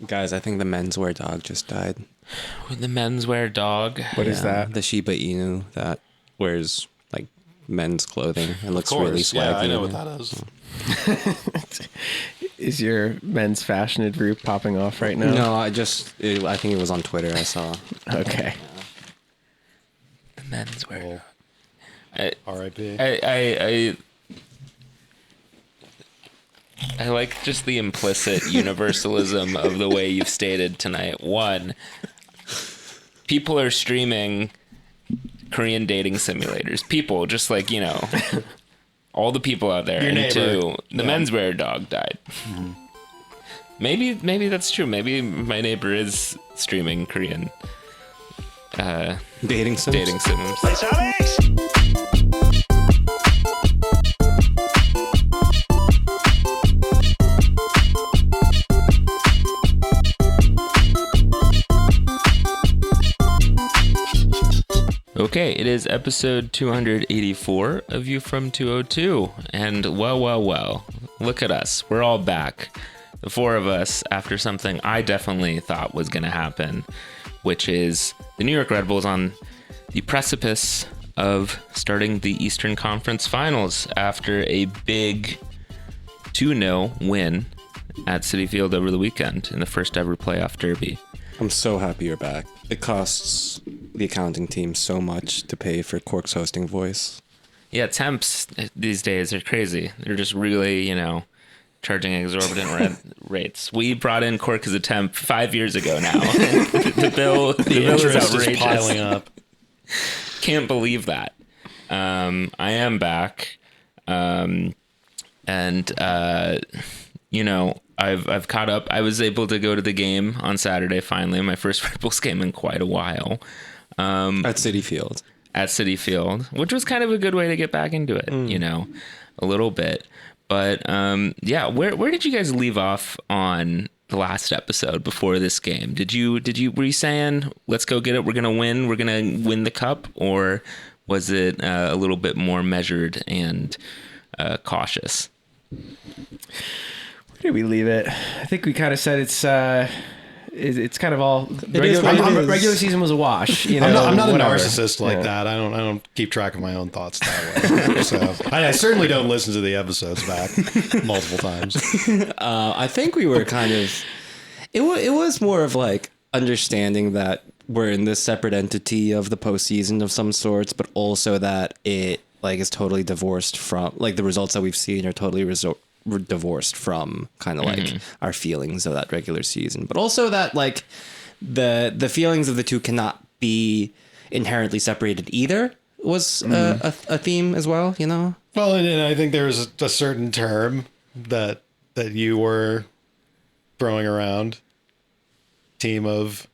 Guys, I think the menswear dog just died. The menswear dog. What is that? The Shiba Inu that wears like men's clothing and looks course, really swaggy. yeah, I know what that is. Is your men's fashion group popping off right now? No, I think it was on Twitter. I saw. Okay. The menswear. R.I.P. I like just the implicit universalism of the way you've stated tonight. One, people are streaming Korean dating simulators. People, just like, all the people out there. Your And neighbor. two, the menswear dog died. Mm-hmm. Maybe that's true. Maybe my neighbor is streaming Korean Dating sims. dating sims. Okay, it is episode 284 of You From 202, and well, look at us. We're all back. The four of us, after something I definitely thought was going to happen, which is the New York Red Bulls on the precipice of starting the Eastern Conference Finals after a big 2-0 win at Citi Field over the weekend in the first ever playoff derby. I'm so happy you're back. It costs the accounting team so much to pay for Cork's hosting voice. Yeah, temps these days are crazy. They're just really, charging exorbitant rates. We brought in Cork as a temp 5 years ago now. the bill is outrageous. Is piling up. Can't believe that. I am back. I've caught up. I was able to go to the game on Saturday finally, my first Red Bulls game in quite a while. At Citi Field. At Citi Field, which was kind of a good way to get back into it, a little bit. But where did you guys leave off on the last episode before this game? Were you saying, let's go get it, we're gonna win the cup, or was it a little bit more measured and cautious? Where did we leave it? I think we kind of said it's kind of all regular season was a wash. I'm not whatever. a narcissist like that. I don't keep track of my own thoughts that way. So I certainly don't listen to the episodes back multiple times. I think we were kind of. It was more of like understanding that we're in this separate entity of the postseason of some sorts, but also that it like is totally divorced from like the results that we've seen are totally divorced from kind of like our feelings of that regular season, but also that like the feelings of the two cannot be inherently separated either was a theme as well, Well, and I think there's a certain term that you were throwing around, team of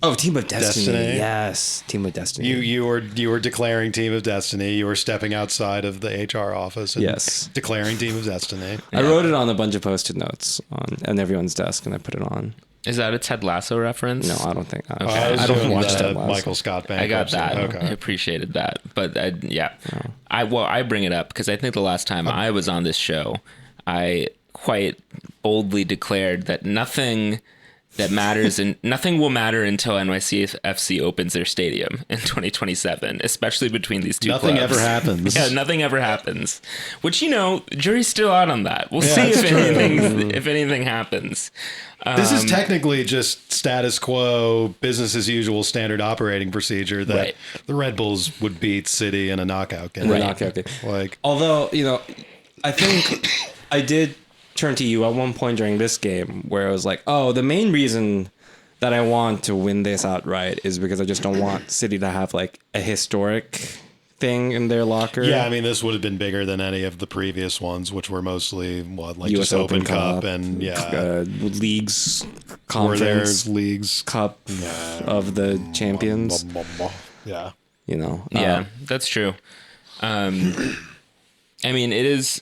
Destiny. Yes, team of destiny. You were declaring team of destiny. You were stepping outside of the HR office and declaring team of destiny. I wrote it on a bunch of post-it notes on everyone's desk, and I put it on. Is that a Ted Lasso reference? No, I don't think. I don't watch Ted Lasso. Michael Scott Bank. I got that. Okay. I appreciated that. But I bring it up because I think the last time I was on this show, I quite boldly declared that nothing that matters and nothing will matter until NYCFC opens their stadium in 2027, especially between these two Nothing clubs. ever happens. Yeah, nothing ever happens. Which, jury's still out on that. We'll see if anything happens. This is technically just status quo, business as usual, standard operating procedure that the Red Bulls would beat City in a knockout game. Although, I think I did turn to you at one point during this game where I was like, oh, the main reason that I want to win this outright is because I just don't want City to have like a historic thing in their locker. Yeah, I mean, this would have been bigger than any of the previous ones, which were mostly US just Open Cup and leagues, conference leagues cup of the champions. Yeah, Yeah, that's true. I mean, it is.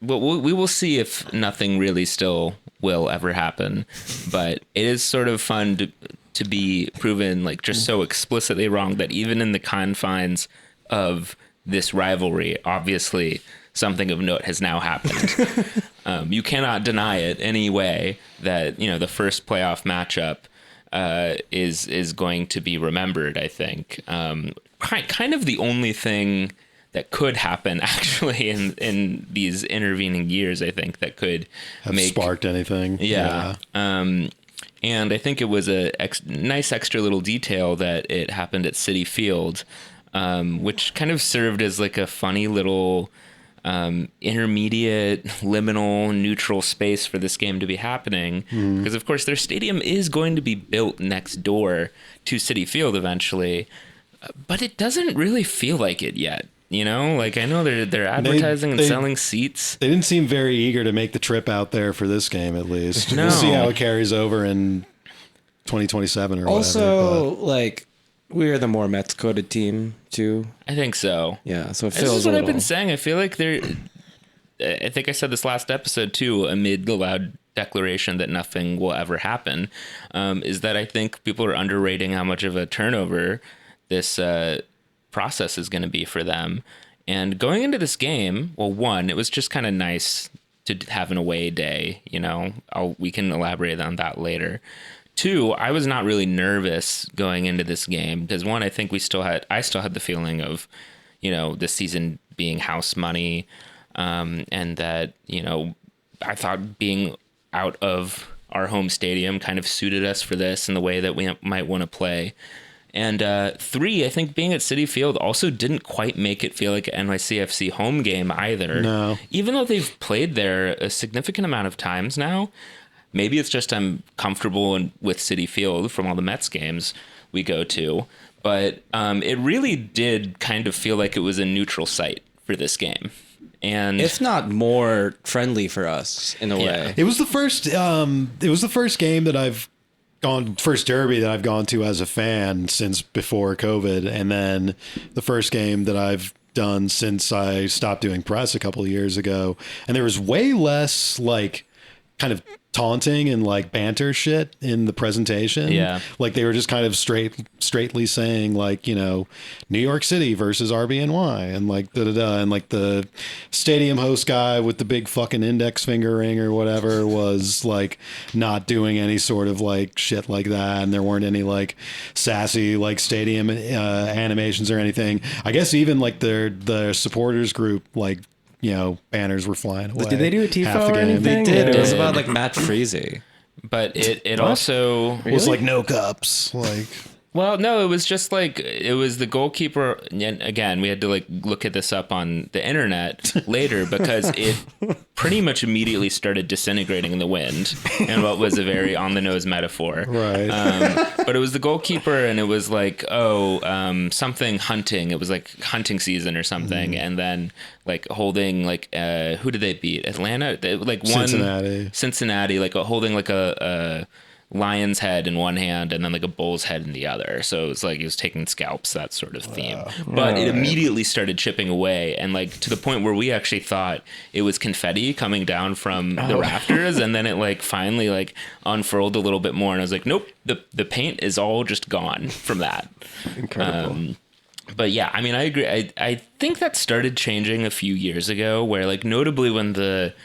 Well, we will see if nothing really still will ever happen, but it is sort of fun to be proven like just so explicitly wrong that even in the confines of this rivalry, obviously something of note has now happened. You cannot deny it any way that, the first playoff matchup is going to be remembered, I think. Kind of the only thing that could happen actually in these intervening years, I think, that could have sparked anything. Yeah. And I think it was a nice extra little detail that it happened at Citi Field, which kind of served as like a funny little intermediate, liminal, neutral space for this game to be happening. Because, of course, their stadium is going to be built next door to Citi Field eventually, but it doesn't really feel like it yet. Like I know they're advertising and selling seats. They didn't seem very eager to make the trip out there for this game, at least. No. We'll see how it carries over in 2027 or also, whatever. like, we're the more Mets coded team too. I think so. Yeah, so it This feels is what a I've little... been saying. I feel like I think I said this last episode too, amid the loud declaration that nothing will ever happen, is that I think people are underrating how much of a turnover this process is going to be for them. And going into this game, well, one, it was just kind of nice to have an away day. We can elaborate on that later. Two, I was not really nervous going into this game because, one, I think I still had the feeling of, this season being house money, and that, I thought being out of our home stadium kind of suited us for this and the way that we might want to play. And three, I think being at Citi Field also didn't quite make it feel like an NYCFC home game either. No. Even though they've played there a significant amount of times now. Maybe it's just I'm comfortable with Citi Field from all the Mets games we go to. But it really did kind of feel like it was a neutral site for this game. And if not more friendly for us in a way. It was the first game that I've first derby that I've gone to as a fan since before COVID, and then the first game that I've done since I stopped doing press a couple of years ago. And there was way less like kind of taunting and like banter shit in the presentation. Yeah. Like they were just kind of straightly saying like, New York City versus RBNY and like and like the stadium host guy with the big fucking index finger ring or whatever was like not doing any sort of like shit like that. And there weren't any like sassy like stadium animations or anything. I guess even like the supporters group, like, banners were flying away. Did they do a tifo or anything? They did. It was about like Matt Freese. But it also It was like no cups. Like, well, no, it was just like it was the goalkeeper. And again, we had to like look at this up on the internet later because it pretty much immediately started disintegrating in the wind, and what was a very on the nose metaphor. right. But it was the goalkeeper, and it was like something hunting. It was like hunting season or something, and then like holding like who did they beat? Atlanta, like one Cincinnati, like holding like a lion's head in one hand and then like a bull's head in the other. So it was like he was taking scalps, that sort of theme. But it immediately started chipping away, and like to the point where we actually thought it was confetti coming down from the rafters, and then it like finally like unfurled a little bit more, and I was like, nope, the paint is all just gone from that. Incredible. But yeah, I mean, I agree. I think that started changing a few years ago, where like notably when the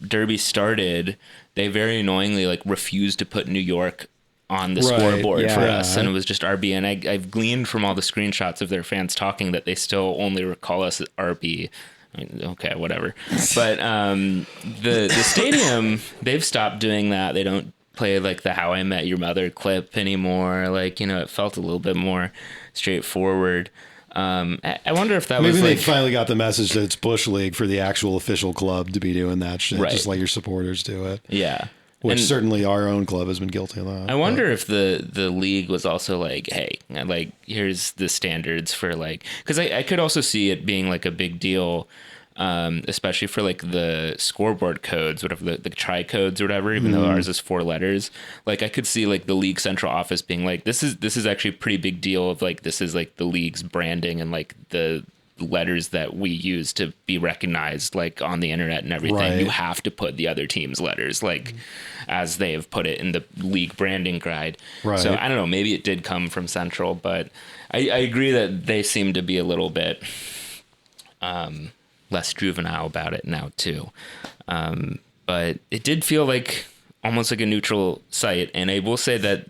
Derby started, they very annoyingly like refused to put New York on the scoreboard for us, and it was just RB. And I've gleaned from all the screenshots of their fans talking that they still only recall us as RB. I mean, okay, whatever. But the stadium, they've stopped doing that. They don't play like the How I Met Your Mother clip anymore. Like, it felt a little bit more straightforward. I wonder if that maybe was they like, finally got the message that it's Bush League for the actual official club to be doing that shit, Right. just like your supporters do it. yeah. Which And certainly our own club has been guilty of that. I wonder if the league was also like, hey, like here's the standards for like, because I could also see it being like a big deal, especially for like the scoreboard codes, whatever the tri codes or whatever, even though ours is 4 letters. Like I could see like the league central office being like, this is actually a pretty big deal of like, this is like the league's branding and like the letters that we use to be recognized like on the internet and everything. Right. You have to put the other team's letters like as they have put it in the league branding guide. Right. So I don't know, maybe it did come from central, but I agree that they seem to be a little bit less juvenile about it now too. But it did feel like almost like a neutral site. And I will say that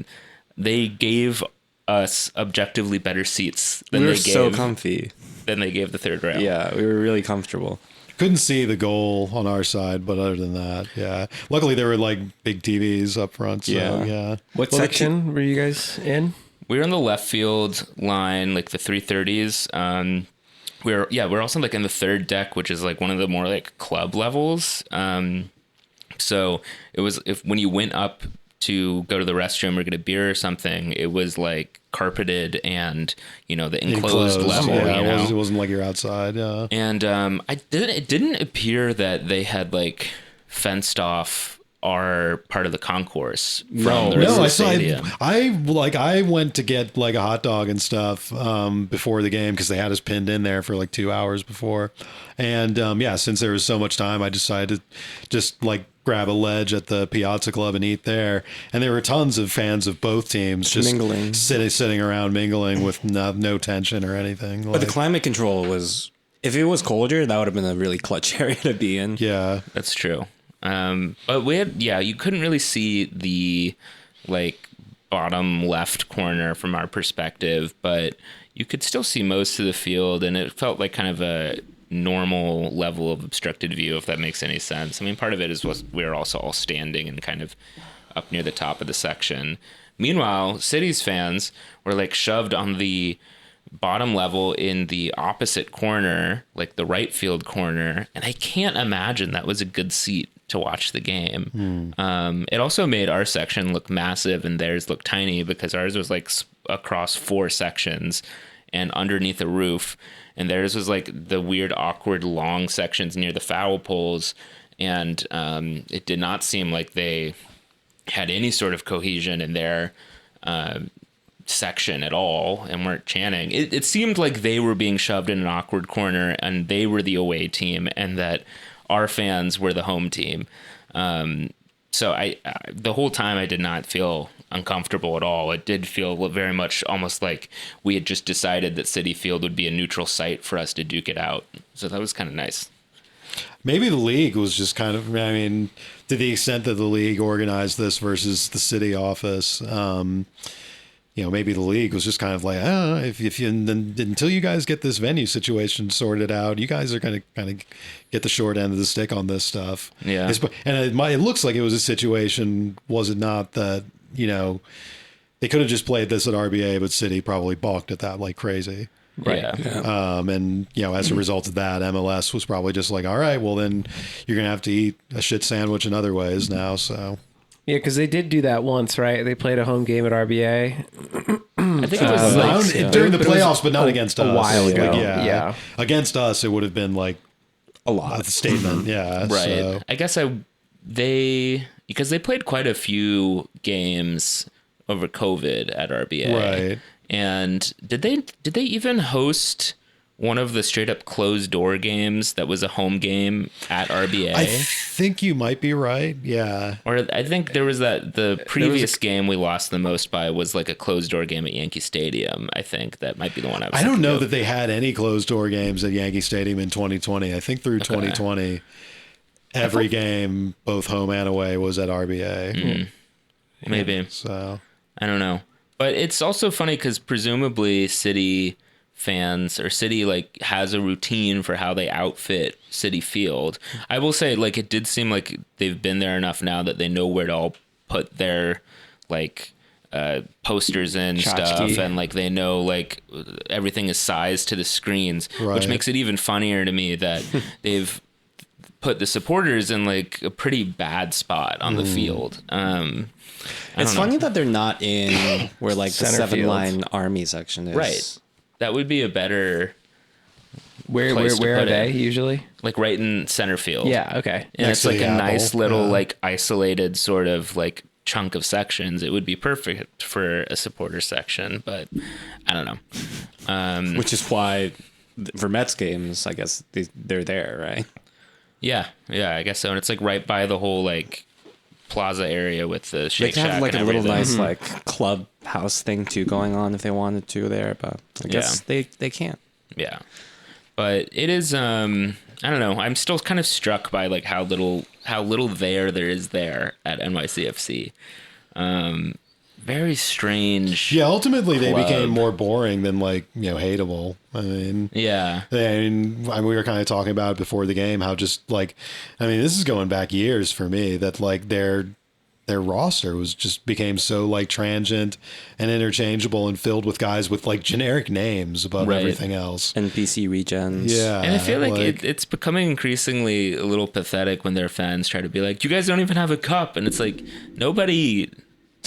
they gave us objectively better seats than We were they gave so comfy. than they gave the third round. Yeah, we were really comfortable. Couldn't see the goal on our side, but other than that, yeah. Luckily, there were like big TVs up front. So, yeah. What section were you guys in? We were in the left field line, like the 330s. We're also like in the third deck, which is like one of the more like club levels. So it was when you went up to go to the restroom or get a beer or something, it was like carpeted and, the enclosed level. Yeah, it wasn't like you're outside. Yeah. And it didn't appear that they had like fenced off our part of the concourse from the rest of the stadium. I went to get like a hot dog and stuff before the game because they had us pinned in there for like 2 hours before. And since there was so much time, I decided to just like grab a ledge at the Piazza Club and eat there. And there were tons of fans of both teams just mingling, sitting around mingling with no tension or anything. But the climate control was, if it was colder, that would have been a really clutch area to be in. Yeah, that's true. But we had, you couldn't really see the like bottom left corner from our perspective, but you could still see most of the field, and it felt like kind of a normal level of obstructed view, if that makes any sense. I mean, part of it was we were also all standing and kind of up near the top of the section. Meanwhile, City's fans were like shoved on the bottom level in the opposite corner, like the right field corner, and I can't imagine that was a good seat to watch the game. It also made our section look massive and theirs look tiny because ours was like across 4 sections and underneath a roof, and theirs was like the weird awkward long sections near the foul poles, and it did not seem like they had any sort of cohesion in their section at all and weren't chanting. It seemed like they were being shoved in an awkward corner and they were the away team and that our fans were the home team. So I the whole time I did not feel uncomfortable at all. It did feel very much almost like we had just decided that Citi Field would be a neutral site for us to duke it out. So that was kind of nice. Maybe the league was just kind of, I mean, to the extent that the league organized this versus the city office, maybe the league was just kind of like, if you until you guys get this venue situation sorted out, you guys are going to kind of get the short end of the stick on this stuff. Yeah. And it looks like it was a situation, was it not, that, they could have just played this at RBA, but City probably balked at that like crazy. Right. Yeah. And as a result of that, MLS was probably just like, all right, well then you're going to have to eat a shit sandwich in other ways now. So. Yeah, because they did do that once, right? They played a home game at RBA. I think it was during the playoffs, but not against us. A while ago. Like, yeah. Against us, it would have been like a lot. A statement. Yeah. Right. So. I guess because they played quite a few games over COVID at RBA. Right. And did they even host one of the straight up closed door games that was a home game at RBA? I think you might be right. Yeah. Or I think there was the previous game we lost the most by was like a closed door game at Yankee Stadium. I think that might be the one I was I don't know of. that they had any closed door games at Yankee Stadium in 2020. I think through 2020, every game, both home and away, was at RBA. Maybe. So I don't know. But it's also funny because presumably City fans or City like has a routine for how they outfit Citi Field. I will say like it did seem like they've been there enough now that they know where to all put their like posters and stuff, and like they know like everything is sized to the screens, which makes it even funnier to me that they've put the supporters in like a pretty bad spot on the field. It's funny that they're not in where like the 7-line army section is. Right. That would be a better Where are they usually? Like right in center field. Yeah, okay. And Next it's to like the a apple. nice little like isolated sort of like chunk of sections. It would be perfect for a supporter section, but I don't know. Which is why for Mets games, I guess they're there, right? Yeah, I guess so. And it's like right by the whole like plaza area with the Shake They could Shack have like and a little everything. nice like clubhouse thing too going on if they wanted to there, but I guess they can't. Yeah. But it is I don't know. I'm still kind of struck by like how little there is there at NYCFC. Very strange. Yeah, ultimately they club. became more boring than like, hateable. I mean, Yeah. And we were kind of talking about it before the game, how just like, this is going back years for me, that like their roster became so like transient and interchangeable and filled with guys with like generic names above everything else. NPC regens. Yeah. And I feel like it's becoming increasingly a little pathetic when their fans try to be like, you guys don't even have a cup. And it's like, nobody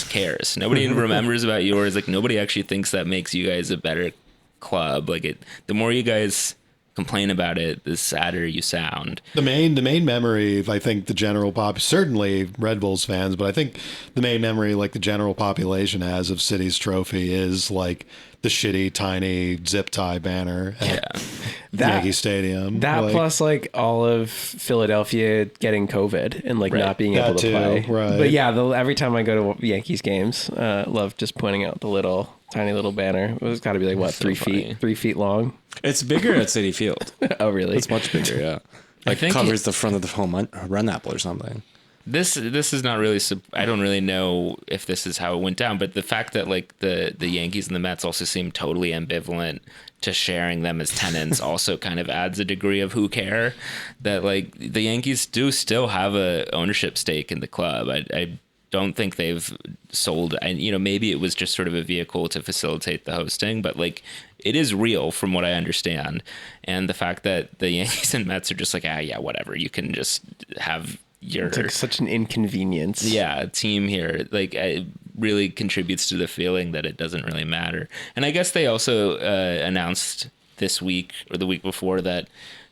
cares. Nobody remembers about yours. Like, nobody actually thinks that makes you guys a better club. Like, the more you guys complain about it, the sadder you sound. The main memory, I think the general certainly Red Bulls fans, but I think the main memory like the general population has of City's trophy is like the shitty tiny zip tie banner at Yankee Stadium. That plus like all of Philadelphia getting COVID and like not being able to play. Right. But yeah, every time I go to Yankees games, love just pointing out the tiny little banner. It's got to be like what, 3 feet long. It's bigger at Citi Field. Oh, really? It's much bigger. Yeah, like covers the front of the home run apple or something. This is not really. I don't really know if this is how it went down, but the fact that like the Yankees and the Mets also seem totally ambivalent to sharing them as tenants also kind of adds a degree of who care. That like the Yankees do still have a ownership stake in the club. I don't think they've sold. Maybe it was just sort of a vehicle to facilitate the hosting, but like it is real from what I understand. And the fact that the Yankees and Mets are just like, yeah, whatever, you can just have. It's like such an inconvenience. Yeah, team here like it really contributes to the feeling that it doesn't really matter. And I guess they also announced this week or the week before that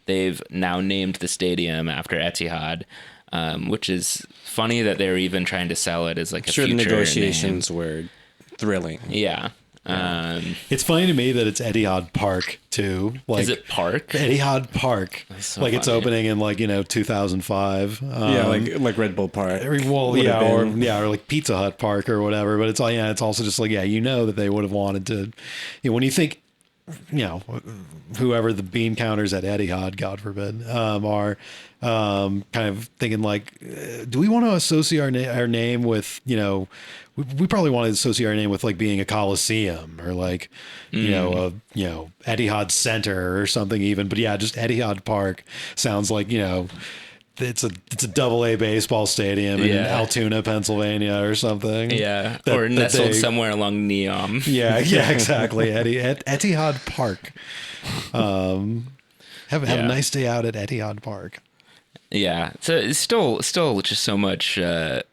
they've now named the stadium after Etihad, which is funny that they're even trying to sell it as like a future negotiations name. were thrilling. Yeah. It's funny to me that it's Etihad Park too. Like, is it Park? Etihad Park. So like funny. It's opening in like 2005. Like Red Bull Park. Or like Pizza Hut Park or whatever. But it's it's also just like that they would have wanted to. When you think, whoever the bean counters at Etihad, God forbid, are kind of thinking like, do we want to associate our name with we probably want to associate our name with like being a Coliseum or like Etihad Center or something even, but yeah, just Etihad Park sounds like it's a double-A baseball stadium in Altoona, Pennsylvania or something. Yeah, or nestled somewhere along Neom. Yeah, exactly. Etihad Park. Have a nice day out at Etihad Park. Yeah, so it's still just so much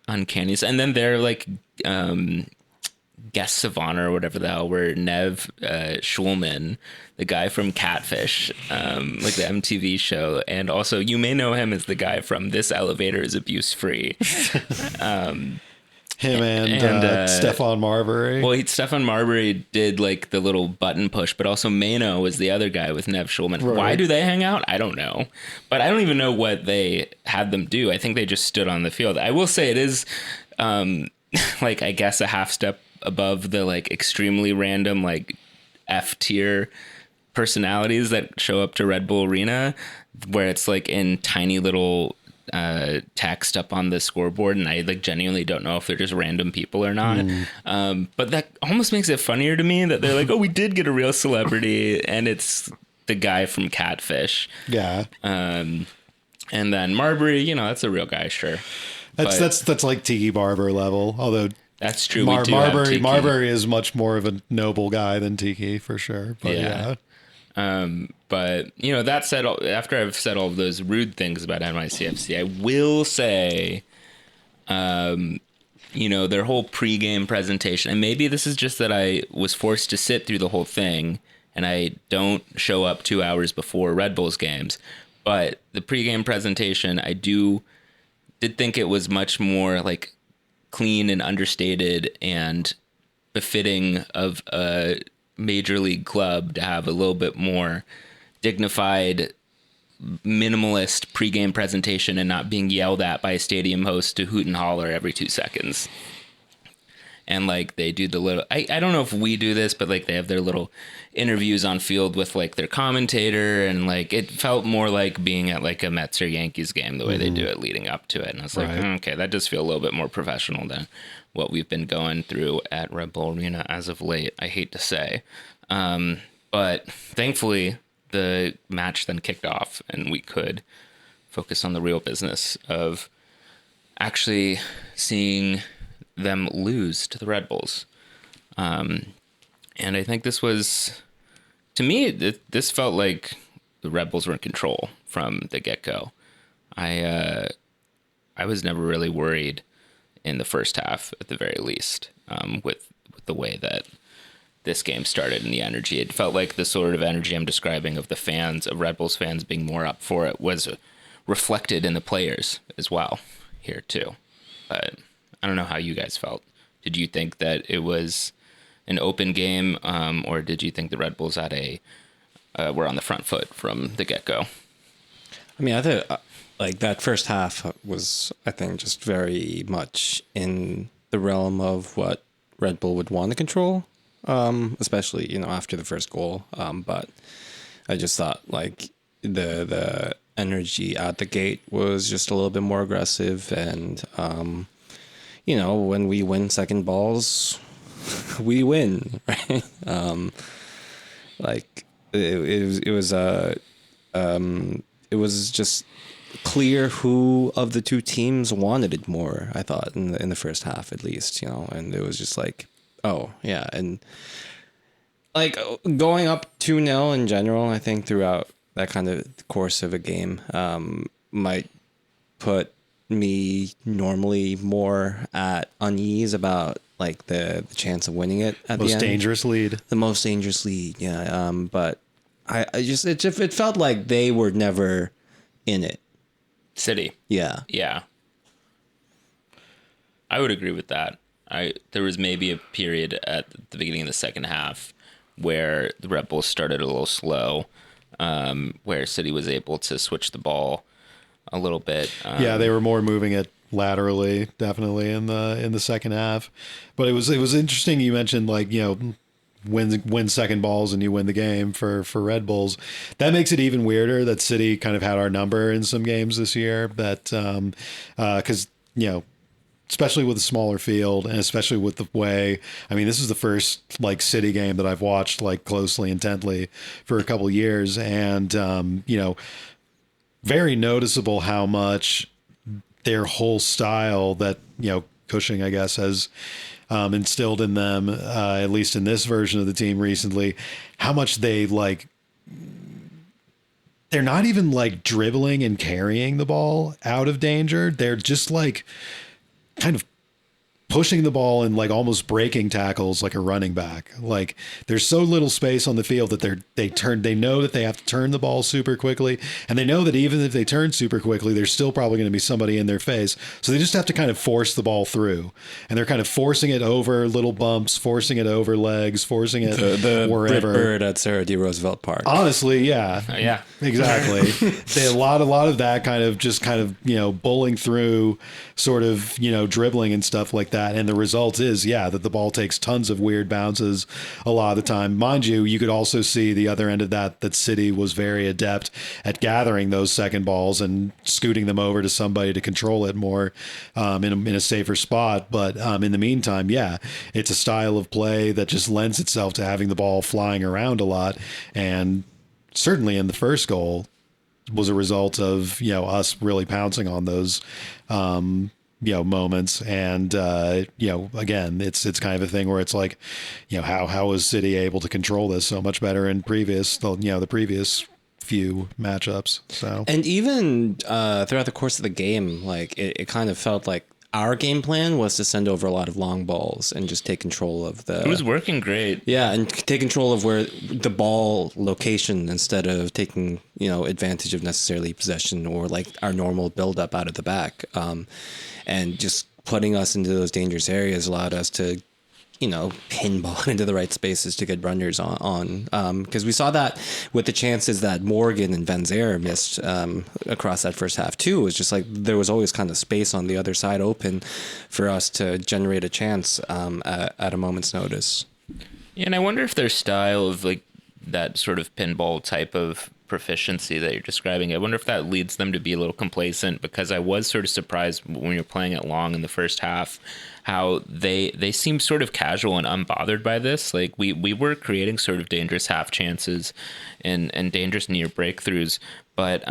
uncanny. And then they're like guests of honor or whatever the hell were Nev Schulman, the guy from Catfish, like the MTV show, and also you may know him as the guy from This Elevator is Abuse Free. Him and Stefan Marbury. Well, Stefan Marbury did like the little button push, but also Mano was the other guy with Nev Schulman. Right. Why do they hang out? I don't know. But I don't even know what they had them do. I think they just stood on the field. I will say it is like, I guess, a half step above the like extremely random like F tier personalities that show up to Red Bull Arena, where it's like in tiny little text up on the scoreboard, and I like genuinely don't know if they're just random people or not. But that almost makes it funnier to me that they're like, oh, we did get a real celebrity, and it's the guy from Catfish. Yeah. And then Marbury, that's a real guy, sure. That's like Tiki Barber level, although that's true. Marbury is much more of a noble guy than Tiki for sure. But yeah. But that said, after I've said all of those rude things about NYCFC, I will say, their whole pregame presentation, and maybe this is just that I was forced to sit through the whole thing and I don't show up 2 hours before Red Bulls games, but the pregame presentation, I did think it was much more like clean and understated and befitting of a major league club to have a little bit more dignified, minimalist pregame presentation and not being yelled at by a stadium host to hoot and holler every 2 seconds. And like they do the little, I don't know if we do this, but like they have their little interviews on field with like their commentator, and like it felt more like being at like a Mets or Yankees game the way they do it leading up to it. And I was like, okay, that does feel a little bit more professional than what we've been going through at Red Bull Arena as of late, I hate to say. But thankfully the match then kicked off and we could focus on the real business of actually seeing them lose to the Red Bulls. And I think this was, to me, this felt like the Red Bulls were in control from the get-go. I was never really worried in the first half, at the very least, with the way that this game started and the energy. It felt like the sort of energy I'm describing of the fans, of Red Bulls fans being more up for it, was reflected in the players as well here too. But I don't know how you guys felt. Did you think that it was an open game, or did you think the Red Bulls were on the front foot from the get-go? I mean, I thought like that first half was, I think, just very much in the realm of what Red Bull would want to control, especially, after the first goal. But I just thought like the energy at the gate was just a little bit more aggressive, and when we win second balls, we win, right? Like it was just clear who of the two teams wanted it more, I thought, in the first half at least, and it was just like, oh yeah. And like going up 2-0 in general, I think throughout that kind of course of a game might put me normally more at unease about like the chance of winning it at the end. The most dangerous lead, yeah. But I just it felt like they were never in it. City, yeah. I would agree with that. There was maybe a period at the beginning of the second half where the Red Bulls started a little slow, where City was able to switch the ball a little bit. They were more moving it laterally, definitely in the second half. But it was interesting. You mentioned like win second balls and you win the game for Red Bulls. That makes it even weirder that City kind of had our number in some games this year. That because especially with a smaller field and especially with the way, I mean, this is the first like City game that I've watched like closely, intently for a couple of years, and very noticeable how much their whole style that Cushing, I guess, has instilled in them, at least in this version of the team recently, how much they're not even like dribbling and carrying the ball out of danger. They're just like kind of pushing the ball and like almost breaking tackles like a running back. Like there's so little space on the field that they know that they have to turn the ball super quickly, and they know that even if they turn super quickly, there's still probably going to be somebody in their face. So they just have to kind of force the ball through, and they're kind of forcing it over little bumps, forcing it over legs, forcing it the wherever. Brit Bird at Sarah D. Roosevelt Park. Honestly, yeah. Yeah. Exactly. A lot of that kind of bullying through, sort of dribbling and stuff like that. And the result is, that the ball takes tons of weird bounces a lot of the time. Mind you, you could also see the other end of that City was very adept at gathering those second balls and scooting them over to somebody to control it more in a safer spot. But in the meantime, it's a style of play that just lends itself to having the ball flying around a lot. And certainly in the first goal was a result of, us really pouncing on those moments. And again, it's kind of a thing where it's like, how was City able to control this so much better in the previous few matchups? So, and even throughout the course of the game, like it kind of felt like our game plan was to send over a lot of long balls and just take control of the... It was working great. Yeah, and take control of where the ball location instead of taking, advantage of necessarily possession or like our normal build-up out of the back. And just putting us into those dangerous areas allowed us to pinball into the right spaces to get runners on. Because we saw that with the chances that Morgan and Van Zer missed across that first half too. It was just like there was always kind of space on the other side open for us to generate a chance at a moment's notice. Yeah, and I wonder if their style of like that sort of pinball type of proficiency that you're describing, I wonder if that leads them to be a little complacent, because I was sort of surprised when you're playing it long in the first half how they seemed sort of casual and unbothered by this. Like we were creating sort of dangerous half chances and dangerous near breakthroughs, but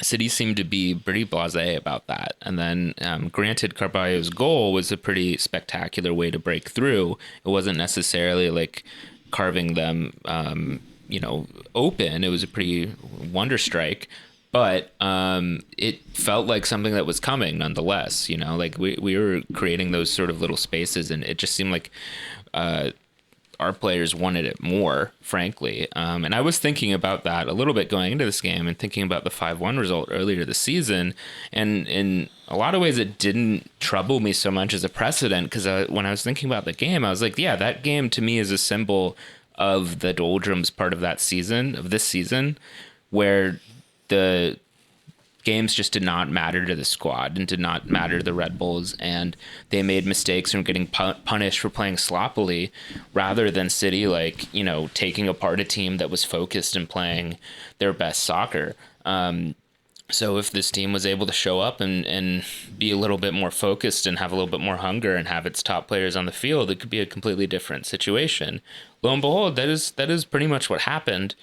City seemed to be pretty blasé about that. And then granted, Carballo's goal was a pretty spectacular way to break through. It wasn't necessarily like carving them open. It was a pretty wonder strike, but it felt like something that was coming nonetheless. Like we were creating those sort of little spaces, and it just seemed like our players wanted it more, frankly. And I was thinking about that a little bit going into this game and thinking about the 5-1 result earlier this season. And in a lot of ways, it didn't trouble me so much as a precedent, because when I was thinking about the game, I was like, yeah, that game to me is a symbol of the doldrums part of this season, where the games just did not matter to the squad and did not matter to the Red Bulls, and they made mistakes and getting punished for playing sloppily, rather than City taking apart a team that was focused and playing their best soccer. So if this team was able to show up and be a little bit more focused and have a little bit more hunger and have its top players on the field, it could be a completely different situation. Lo and behold, that is pretty much what happened.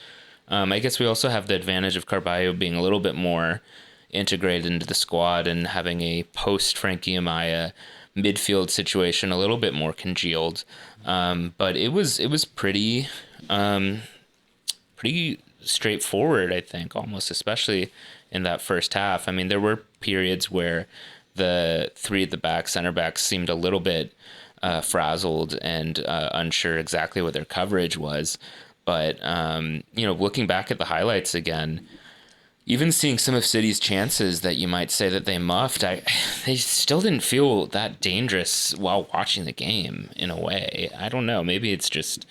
I guess we also have the advantage of Carballo being a little bit more integrated into the squad and having a post-Frankie Amaya midfield situation a little bit more congealed. But it was pretty straightforward, I think, almost, especially in that first half. I mean, there were periods where the three at the back, center backs, seemed a little bit frazzled and unsure exactly what their coverage was. But, looking back at the highlights again, even seeing some of City's chances that you might say that they muffed, they still didn't feel that dangerous while watching the game in a way. I don't know. Maybe it's just...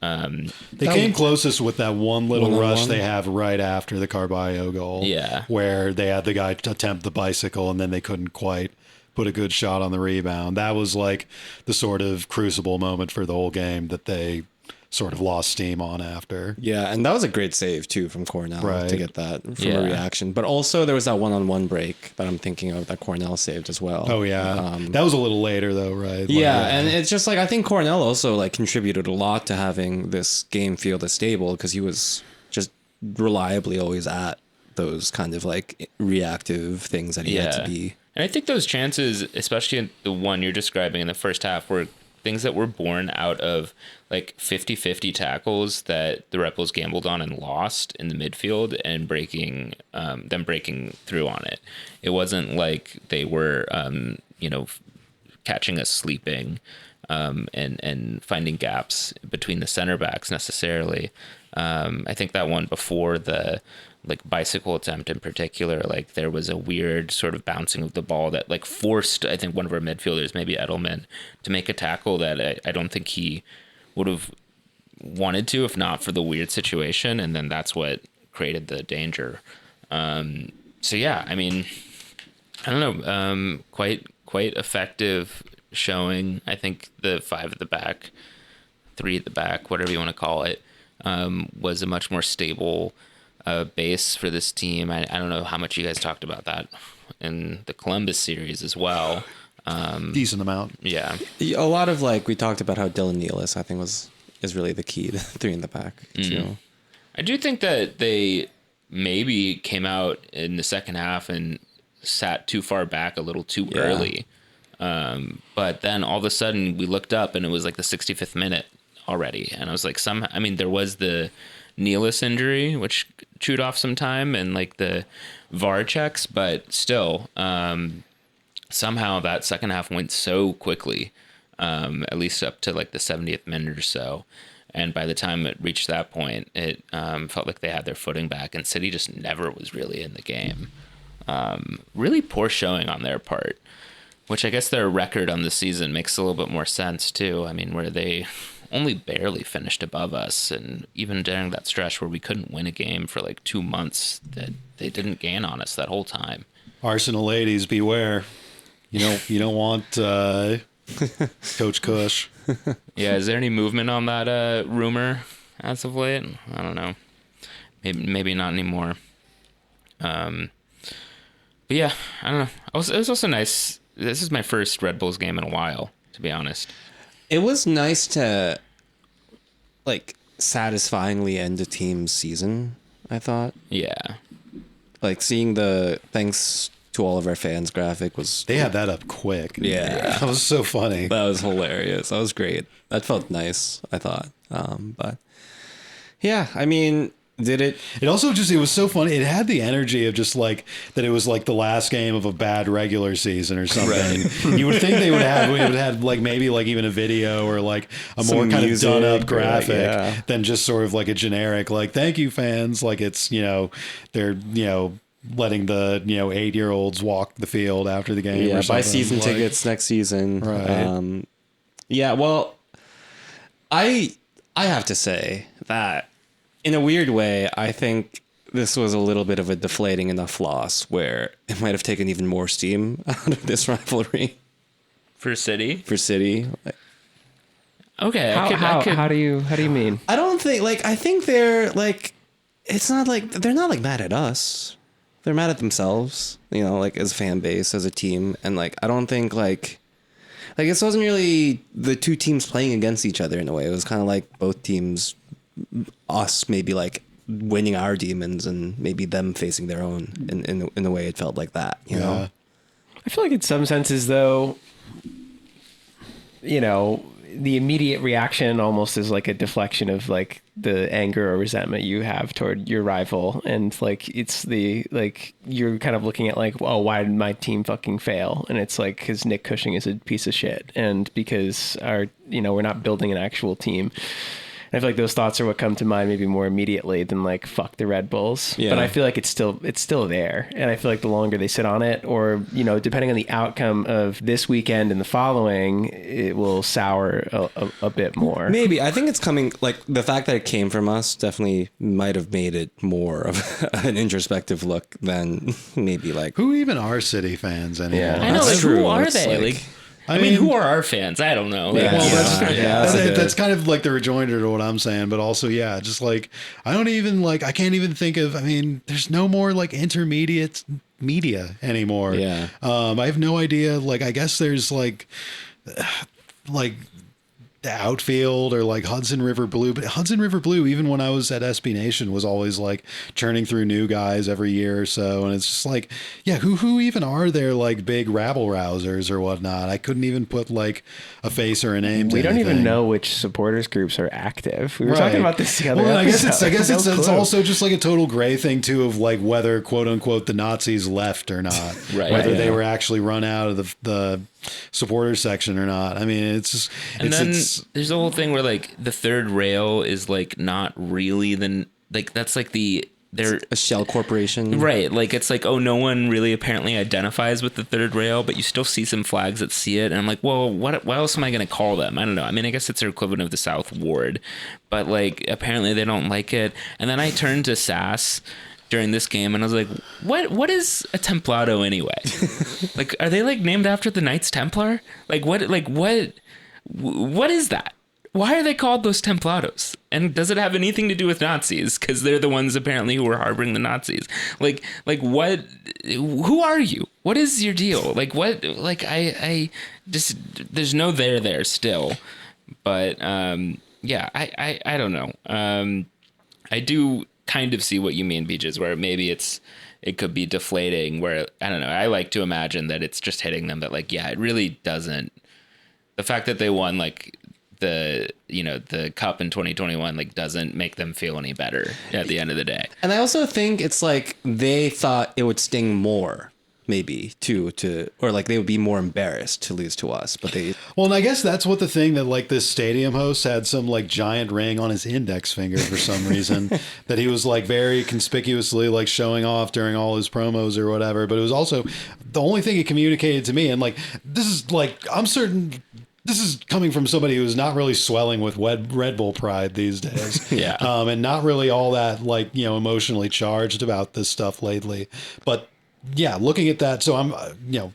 they came closest with that one little rush they have right after the Carballo goal. Yeah. Where they had the guy attempt the bicycle and then they couldn't quite put a good shot on the rebound. That was like the sort of crucible moment for the whole game that they sort of lost steam on after. Yeah, and that was a great save too from Cornell to get that from a reaction. But also there was that one-on-one break that I'm thinking of that Cornell saved as well. Oh yeah, that was a little later though, right? And it's just like I think Cornell also contributed a lot to having this game feel this stable, because he was just reliably always at those kind of reactive things that he had to be. And I think those chances, especially the one you're describing in the first half, were things that were born out of 50-50 tackles that the Red Bulls gambled on and lost in the midfield, and breaking through on it. It wasn't like they were catching us sleeping and finding gaps between the center backs necessarily. I think that one before the bicycle attempt in particular, there was a weird sort of bouncing of the ball that forced, I think, one of our midfielders, maybe Edelman, to make a tackle that I don't think he would have wanted to if not for the weird situation, and then that's what created the danger. So yeah, I mean, I don't know, quite effective showing. I think the 5 at the back, 3 at the back, whatever you want to call it, was a much more stable base for this team. I don't know how much you guys talked about that in the Columbus series as well. Decent amount. Yeah. A lot of we talked about how Dylan Nealis, I think, is really the key to 3 in the back too. I do think that they maybe came out in the second half and sat too far back a little too early. But then all of a sudden we looked up and it was the 65th minute already. And I was like, there was the Nealis injury, which chewed off some time, and the VAR checks, but still, somehow that second half went so quickly, at least up to the 70th minute or so. And by the time it reached that point, it felt like they had their footing back, and City just never was really in the game. Really poor showing on their part. Which I guess their record on the season makes a little bit more sense too. I mean, where they only barely finished above us, and even during that stretch where we couldn't win a game for like 2 months, that they didn't gain on us that whole time. Arsenal ladies, beware. You don't want Coach Cush. Yeah, is there any movement on that rumor as of late? I don't know. Maybe not anymore. But yeah, I don't know. It was also nice. This is my first Red Bulls game in a while, to be honest. It was nice to, like, satisfyingly end a team's season, I thought. Yeah. Like, seeing the thanks to all of our fans graphic was... They had that up quick. Yeah. That was so funny. That was hilarious. That was great. That felt nice, I thought. But, yeah, I mean... It also just, it was so funny. It had the energy of just like that it was like the last game of a bad regular season or something. Right. You would think we would have had like maybe like even a video or like a some more kind of done up graphic than just sort of like a generic, like, thank you fans. Like it's, they're, letting the 8-year-olds walk the field after the game. Yeah, or buy season tickets next season. Right. Yeah, well, I have to say that in a weird way, I think this was a little bit of a deflating enough loss where it might have taken even more steam out of this rivalry. For City? For City. Okay. How do you mean? I don't think, like, I think they're, like, it's not like, they're not, like, mad at us. They're mad at themselves, like, as a fan base, as a team. And, like, I don't think, like, this wasn't really the two teams playing against each other in a way. It was kind of like both teams... us maybe like winning our demons and maybe them facing their own in the way it felt like that, you know? I feel like in some senses though, the immediate reaction almost is like a deflection of like the anger or resentment you have toward your rival. And like, it's you're kind of looking at like, oh, why did my team fucking fail? And it's like, cause Nick Cushing is a piece of shit. And because we're not building an actual team. I feel like those thoughts are what come to mind maybe more immediately than like fuck the Red Bulls. Yeah. But I feel like it's still there, and I feel like the longer they sit on it, or depending on the outcome of this weekend and the following, it will sour a bit more. Maybe I think it's coming. Like the fact that it came from us definitely might have made it more of an introspective look than maybe like who even are City fans anymore. Yeah. I know, like, true. who are It's they? like I mean, who are our fans? I don't know. Yeah. Well, that's kind of like the rejoinder to what I'm saying, but also, just like, I can't even think of, there's no more like intermediate media anymore. Yeah. I have no idea. Like, I guess there's like the outfield or like Hudson River Blue, but Hudson River Blue, even when I was at SB Nation, was always like churning through new guys every year or so. And it's just like, who even are there, like big rabble rousers or whatnot? I couldn't even put like a face or a name to We don't anything. even know which supporters groups are active. We were talking about this the other Well, episode. I guess it's also just like a total gray thing too, of like whether quote unquote the Nazis left or not, Right. whether they were actually run out of the supporters section or not. I mean, it's just, there's the whole thing where like the third rail is like not really that's like they're a shell corporation, right? Like it's like, oh, no one really apparently identifies with the third rail, but you still see some flags that see it, and I'm like, well, what else am I going to call them? I don't know. I mean, I guess it's their equivalent of the South Ward, but like apparently they don't like it. And then I turned to Sass during this game and I was like, what is a Templado anyway? Like, are they like named after the Knights Templar? What is that? Why are they called those Templados? And does it have anything to do with Nazis? Because they're the ones apparently who were harboring the Nazis. Like what? Who are you? What is your deal? Like what? Like I just, there's no there still. But I don't know. I do kind of see what you mean, Beaches, where maybe it could be deflating, where I don't know. I like to imagine that it's just hitting them that like, it really doesn't. The fact that they won like the cup in 2021 like doesn't make them feel any better at the end of the day. And I also think it's like they thought it would sting more maybe or like they would be more embarrassed to lose to us, but they. Well, and I guess that's what the thing that like this stadium host had some like giant ring on his index finger for some reason that he was like very conspicuously like showing off during all his promos or whatever. But it was also the only thing he communicated to me. And like, this is like, I'm certain this is coming from somebody who's not really swelling with Red Bull pride these days. Yeah. And not really all that like, you know, emotionally charged about this stuff lately. But yeah, looking at that. So I'm, you know,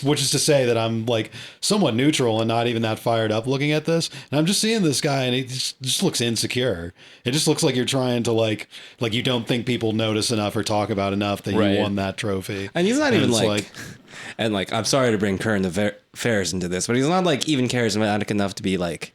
which is to say that I'm like somewhat neutral and not even that fired up looking at this. And I'm just seeing this guy and he just looks insecure. It just looks like you're trying to like you don't think people notice enough or talk about enough that you won that trophy. And he's not even like and like, I'm sorry to bring current affairs into this, but he's not like even charismatic enough to be like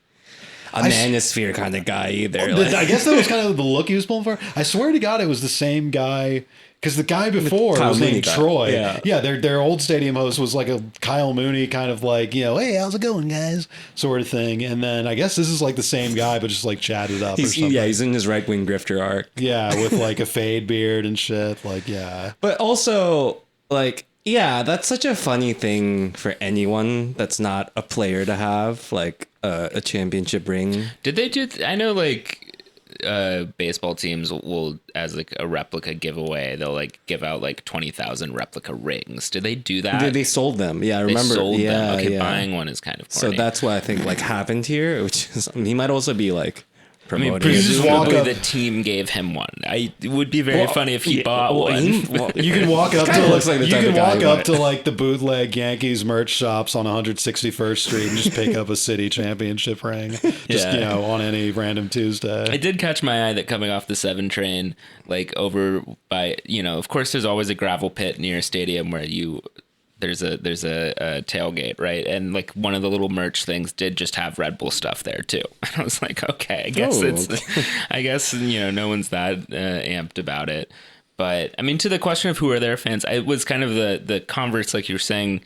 a manosphere kind of guy either. I guess that was kind of the look he was pulling for. I swear to God, it was the same guy. Because the guy before was named Troy. Yeah, their old stadium host was like a Kyle Mooney kind of like, you know, hey, how's it going, guys? Sort of thing. And then I guess this is like the same guy, but just like chatted up or something. Yeah, he's in his right-wing grifter arc. Yeah, with like a fade beard and shit. Like, yeah. But also, like, yeah, that's such a funny thing for anyone that's not a player to have, like a championship ring. Did they do? I know, like, baseball teams will, as like a replica giveaway, they'll like give out like 20,000 replica rings. Did they do that? They sold them. Yeah, I remember. They sold them. Okay, buying one is kind of corny. So that's what I think like happened here, which is, he might also be like promoting. I mean, presumably the team gave him one. It would be very funny if he bought one. You can walk up to like the bootleg Yankees merch shops on 161st Street and just pick up a city championship ring. Just you know, on any random Tuesday. I did catch my eye that coming off the 7 train, like over by, you know, of course there's always a gravel pit near a stadium where there's a tailgate, right? And like one of the little merch things did just have Red Bull stuff there too. And I was like, okay, I guess you know, no one's that amped about it. But I mean, to the question of who are their fans, it was kind of the converse, like you were saying,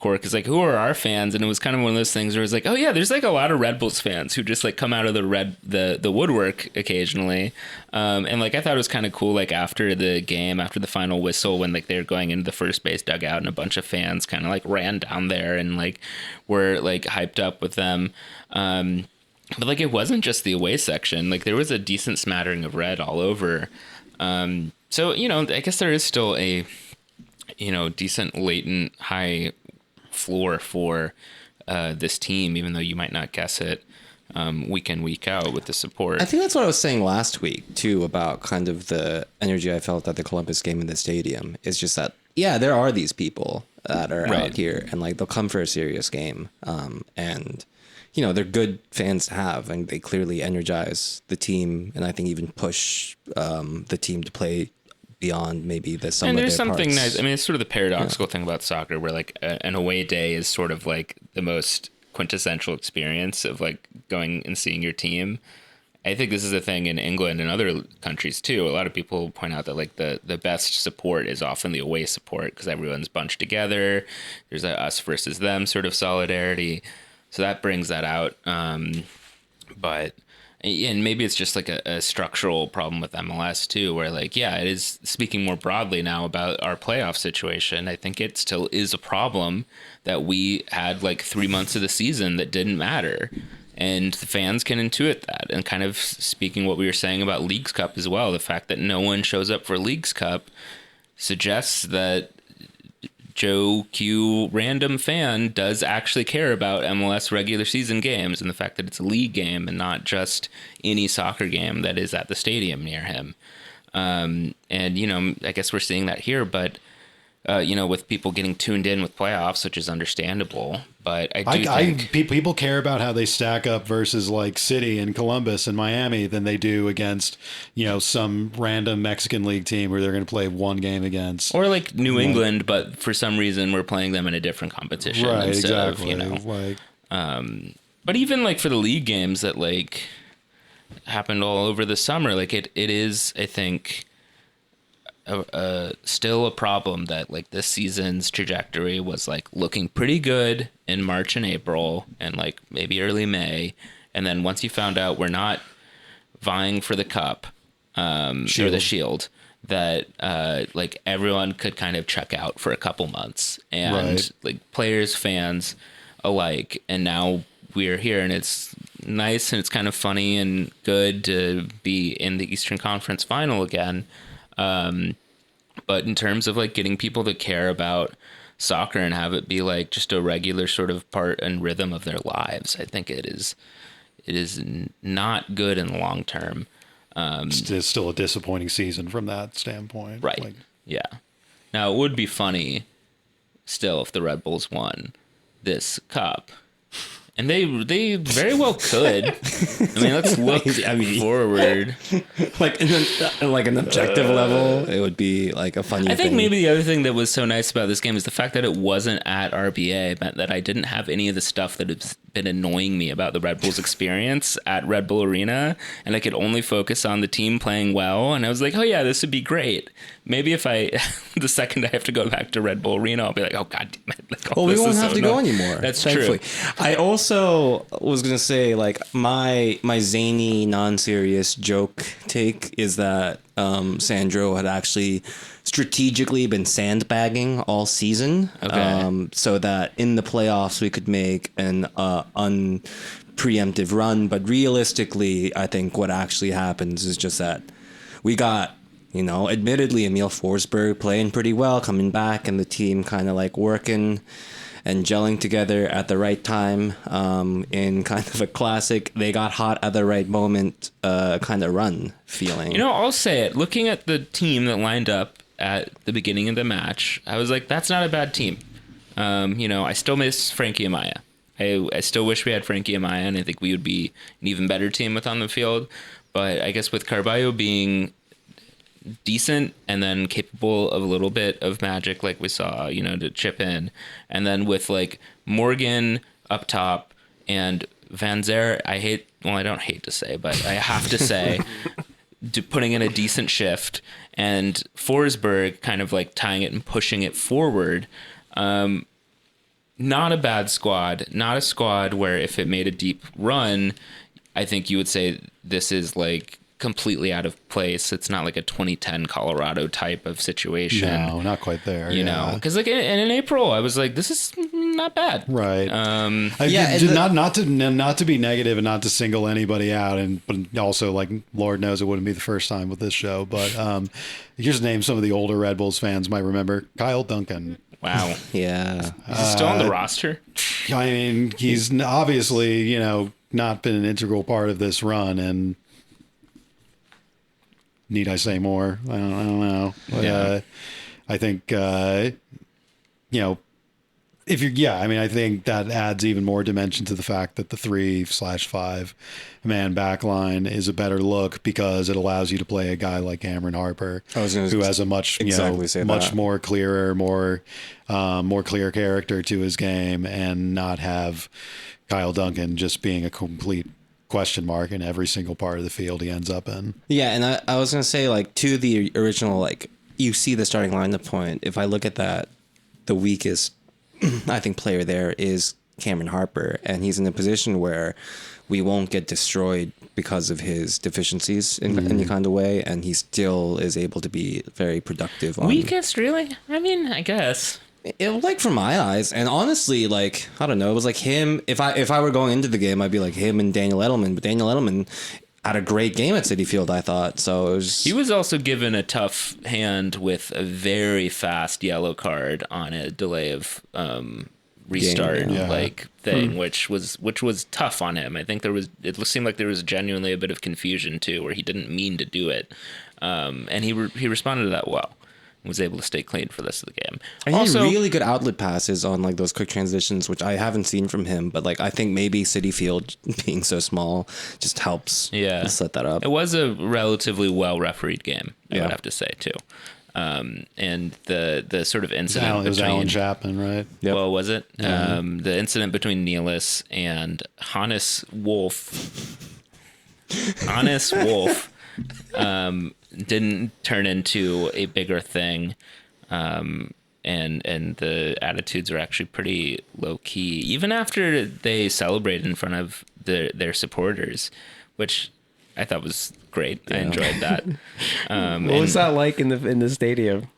Cork, is like, who are our fans? And it was kind of one of those things where it's like, oh yeah, there's like a lot of Red Bulls fans who just like come out of the woodwork occasionally. And like, I thought it was kind of cool, like after the game, after the final whistle, when like they were going into the first base dugout and a bunch of fans kind of like ran down there and like were like hyped up with them. But like, it wasn't just the away section. Like there was a decent smattering of red all over. So, you know, I guess there is still a, you know, decent latent high floor for this team, even though you might not guess it week in, week out with the support. I think that's what I was saying last week too, about kind of the energy I felt at the Columbus game in the stadium. It's just that, yeah, there are these people that are out here and like they'll come for a serious game. And you know, they're good fans to have, and they clearly energize the team, and I think even push the team to play beyond maybe the sum of their parts. And there's something nice. I mean, it's sort of the paradoxical thing about soccer, where like an away day is sort of like the most quintessential experience of like going and seeing your team. I think this is a thing in England and other countries too. A lot of people point out that like the best support is often the away support because everyone's bunched together. There's a us versus them sort of solidarity. So that brings that out. But and maybe it's just like a structural problem with MLS too, where like, yeah, it is, speaking more broadly now about our playoff situation. I think it still is a problem that we had like 3 months of the season that didn't matter. And the fans can intuit that. And kind of speaking what we were saying about Leagues Cup as well, the fact that no one shows up for Leagues Cup suggests that Joe Q random fan does actually care about MLS regular season games and the fact that it's a league game and not just any soccer game that is at the stadium near him. And, you know, I guess we're seeing that here, but, you know, with people getting tuned in with playoffs, which is understandable, but I think people care about how they stack up versus like City and Columbus and Miami than they do against, you know, some random Mexican league team where they're going to play one game against, or like New England, but for some reason we're playing them in a different competition, right? Instead exactly. Of, you know, like, but even like for the league games that like happened all over the summer, like it is, I think, still a problem that like this season's trajectory was like looking pretty good in March and April and like maybe early May, and then once you found out we're not vying for the cup or the Shield, that like everyone could kind of check out for a couple months, and Right. like players, fans alike. And now we're here, and it's nice and it's kind of funny and good to be in the Eastern Conference final again. But in terms of like getting people to care about soccer and have it be like just a regular sort of part and rhythm of their lives, I think it is not good in the long term. It's still a disappointing season from that standpoint. Right. Like, Yeah. Now it would be funny still if the Red Bulls won this cup. And they very well could. I mean, let's look forward. Like an objective level, it would be like a funny I think thing. maybe the other thing that was so nice about this game is the fact that it wasn't at RBA meant that I didn't have any of the stuff that has been annoying me about the Red Bulls experience at Red Bull Arena, and I could only focus on the team playing well. And I was like, oh yeah, this would be great. Maybe if the second I have to go back to Red Bull Arena, I'll be like, oh god damn it. Like, Well, we won't have to go anymore. That's thankfully. true. I also was gonna say, like, my zany, non-serious joke take is that Sandro had actually strategically been sandbagging all season, Okay. so that in the playoffs we could make an unpreemptive run. But realistically, I think what actually happens is just that we got, admittedly, Emil Forsberg playing pretty well, coming back, and the team kind of like working and gelling together at the right time, in kind of a classic they got hot at the right moment kind of run feeling. I'll say it. Looking at the team that lined up at the beginning of the match, I was like, that's not a bad team. I still miss Frankie Amaya. I still wish we had Frankie Amaya, and I think we would be an even better team with on the field. But I guess with Carballo being decent and then capable of a little bit of magic like we saw, to chip in, and then with like Morgan up top and Van Zer, I don't hate to say, but I have to say putting in a decent shift, and Forsberg kind of like tying it and pushing it forward. Not a bad squad, not a squad where if it made a deep run, I think you would say this is like completely out of place. It's not like a 2010 Colorado type of situation. no, not quite there. You know, because like in April, I was like, this is not bad. Right. Yeah, Not to be negative and not to single anybody out, but also like Lord knows it wouldn't be the first time with this show. But here's a name some of the older Red Bulls fans might remember: Kyle Duncan. Wow. Yeah. Is he still on the roster? I mean, he's obviously not been an integral part of this run, and need I say more? I don't know. Yeah. I think if I think that adds even more dimension to the fact that the 3/5 man back line is a better look because it allows you to play a guy like Cameron Harper, who has a much much more clearer, more clear character to his game, and not have Kyle Duncan just being a complete question mark in every single part of the field he ends up in. Yeah, and I was gonna say, like, to the original, like, you see the starting lineup point. If I look at that, the weakest I think player there is Cameron Harper, and he's in a position where we won't get destroyed because of his deficiencies in any kind of way, and he still is able to be very productive. Weakest, really? I mean, I guess. Like, from my eyes, and honestly, like, I don't know, it was like him. If I were going into the game, I'd be like him and Daniel Edelman, but Daniel Edelman had a great game at Citi Field, I thought. So it was. He was also given a tough hand with a very fast yellow card on a delay of restart thing, which was tough on him. I think it seemed like there was genuinely a bit of confusion too, where he didn't mean to do it, and he responded to that well. Was able to stay clean for this of the game. And he had really good outlet passes on like those quick transitions, which I haven't seen from him. But like, I think maybe Citi Field being so small just helps. Set that up. It was a relatively well refereed game, I would have to say too. And the sort of incident It was between Alan Chapman, right? Yep. Well, was it the incident between Nealis and Hannes Wolf? Hannes Wolf. Didn't turn into a bigger thing, and the attitudes are actually pretty low key, even after they celebrated in front of their supporters, which I thought was great. I enjoyed that. What was that like in the stadium?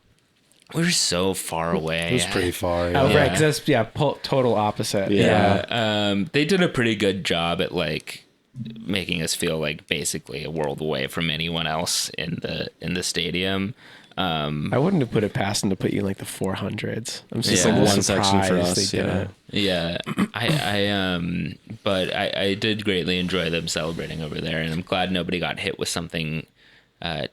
We were so far away. It was pretty far. Oh, Yeah. right, because that's total opposite. Yeah. They did a pretty good job at like making us feel like basically a world away from anyone else in the stadium. I wouldn't have put it past them to put you in like the 400s. I'm just Yeah. like One section for surprised us, they didn't. Yeah, but I did greatly enjoy them celebrating over there, and I'm glad nobody got hit with something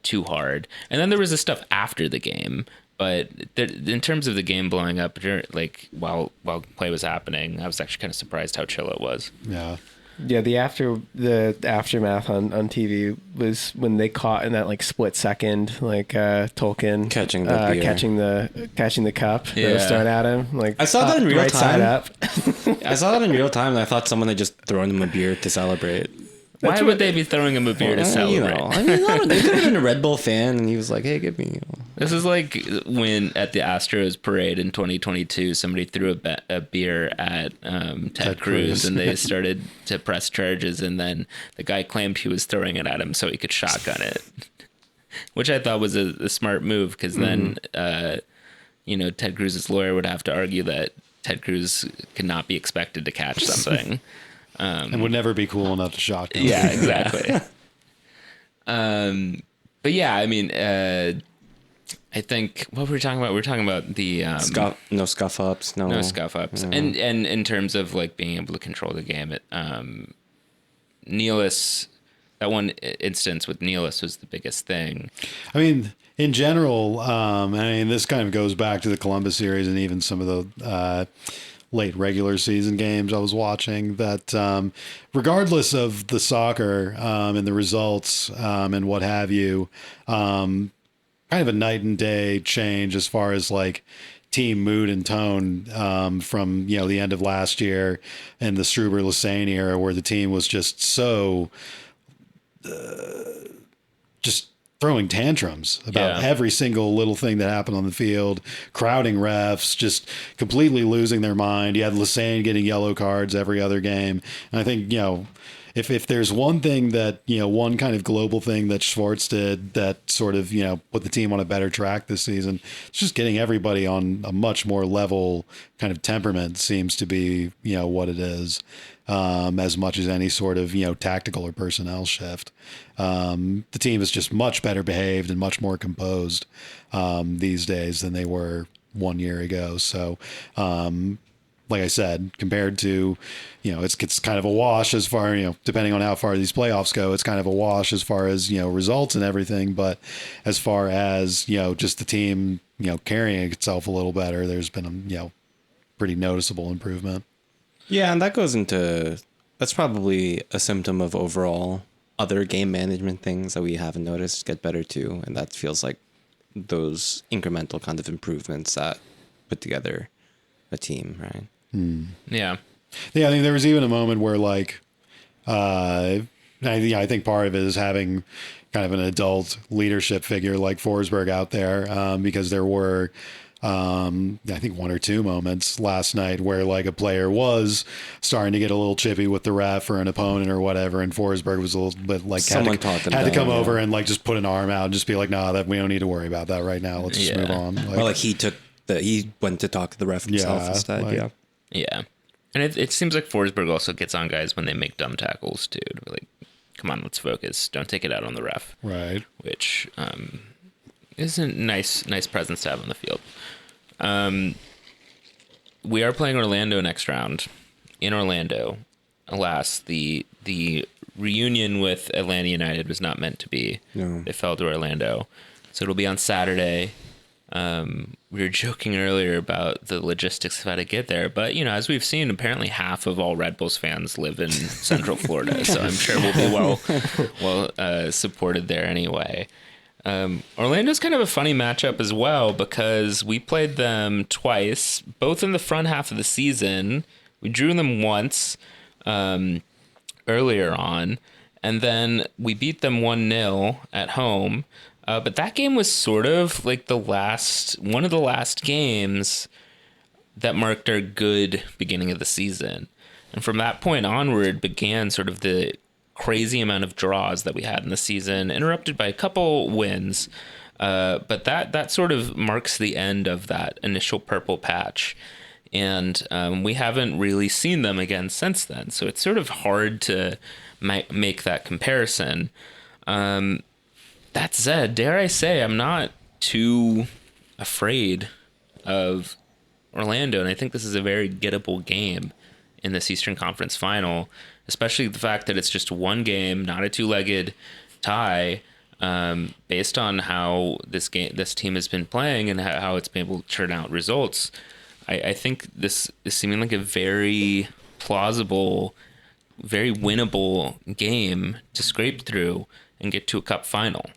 too hard. And then there was the stuff after the game, but in terms of the game blowing up, like while play was happening, I was actually kind of surprised how chill it was. Yeah. Yeah, the aftermath on TV was when they caught in that like split second, like Tolkien Catching the beer. catching the cup that was Yeah. thrown at him. Like I saw that in real right side time. up. I saw that in real time, and I thought someone had just thrown him a beer to celebrate. Why would they be throwing him a beer to celebrate? You know, I mean, no, they could have been a Red Bull fan, and he was like, "Hey, give me." This is like when at the Astros parade in 2022, somebody threw a beer at Ted Cruz, and they started to press charges, and then the guy claimed he was throwing it at him so he could shotgun it, which I thought was a smart move, because then Ted Cruz's lawyer would have to argue that Ted Cruz could not be expected to catch something. And would never be cool enough to shotgun. Yeah, exactly. But yeah, I mean, I think what were we talking about? We were talking about the No scuff ups, no scuff ups, and in terms of like being able to control the game, Nealis, that one instance with Nealis was the biggest thing. I mean, in general, I mean, this kind of goes back to the Columbus series and even some of the late regular season games I was watching, that regardless of the soccer and the results and what have you, kind of a night and day change as far as like team mood and tone from the end of last year and the Struber-Lassane era, where the team was just so just throwing tantrums about every single little thing that happened on the field, crowding refs, just completely losing their mind. You had Lassane getting yellow cards every other game. And I think, if there's one thing that, one kind of global thing that Schwartz did that sort of, put the team on a better track this season, it's just getting everybody on a much more level kind of temperament seems to be, what it is, as much as any sort of, tactical or personnel shift. The team is just much better behaved and much more composed these days than they were 1 year ago. So, like I said, compared to, it's kind of a wash as far, depending on how far these playoffs go, it's kind of a wash as far as, results and everything. But as far as, just the team, carrying itself a little better, there's been a, pretty noticeable improvement. Yeah, and that's probably a symptom of overall other game management things that we haven't noticed get better too. And that feels like those incremental kind of improvements that put together a team, right? Yeah. Yeah, I think there was even a moment where like, I think part of it is having kind of an adult leadership figure like Forsberg out there, because there were, I think 1 or 2 moments last night where like a player was starting to get a little chippy with the ref or an opponent or whatever, and Forsberg was a little bit like had to come over and like just put an arm out and just be like, nah, that we don't need to worry about that right now. Let's just move on. Or like he went to talk to the ref himself instead. Yeah. And it seems like Forsberg also gets on guys when they make dumb tackles too. To be like, come on, let's focus. Don't take it out on the ref. Right. Which is a nice presence to have on the field. We are playing Orlando next round. In Orlando, alas, the reunion with Atlanta United was not meant to be. No. They fell to Orlando. So it'll be on Saturday. We were joking earlier about the logistics of how to get there, but as we've seen, apparently half of all Red Bulls fans live in Central Florida, so I'm sure we'll be well supported there anyway. Orlando's kind of a funny matchup as well, because we played them twice, both in the front half of the season. We drew them once earlier on, and then we beat them 1-0 at home. But that game was sort of like one of the last games that marked our good beginning of the season. And from that point onward began sort of the crazy amount of draws that we had in the season, interrupted by a couple wins. But that sort of marks the end of that initial purple patch. And we haven't really seen them again since then. So it's sort of hard to make that comparison. That said, dare I say, I'm not too afraid of Orlando. And I think this is a very gettable game in this Eastern Conference final, especially the fact that it's just one game, not a two-legged tie. Based on how this team has been playing and how it's been able to turn out results, I think this is seeming like a very plausible, very winnable game to scrape through and get to a cup final.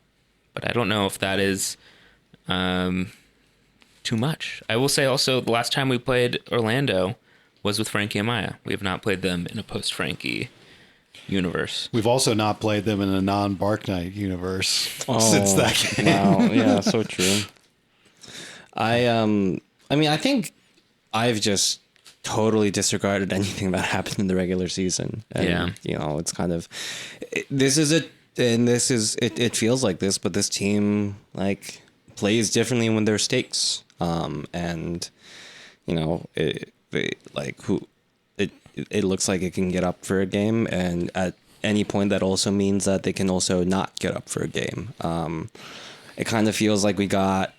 But I don't know if that is too much. I will say also, the last time we played Orlando was with Frankie and Maya. We have not played them in a post-Frankie universe. We've also not played them in a non-Bark Night universe since that game. Wow, yeah, so true. I think I've just totally disregarded anything that happened in the regular season. And, it's kind of, it feels like this, but this team like plays differently when there's stakes. It looks like it can get up for a game, and at any point that also means that they can also not get up for a game. It kind of feels like we got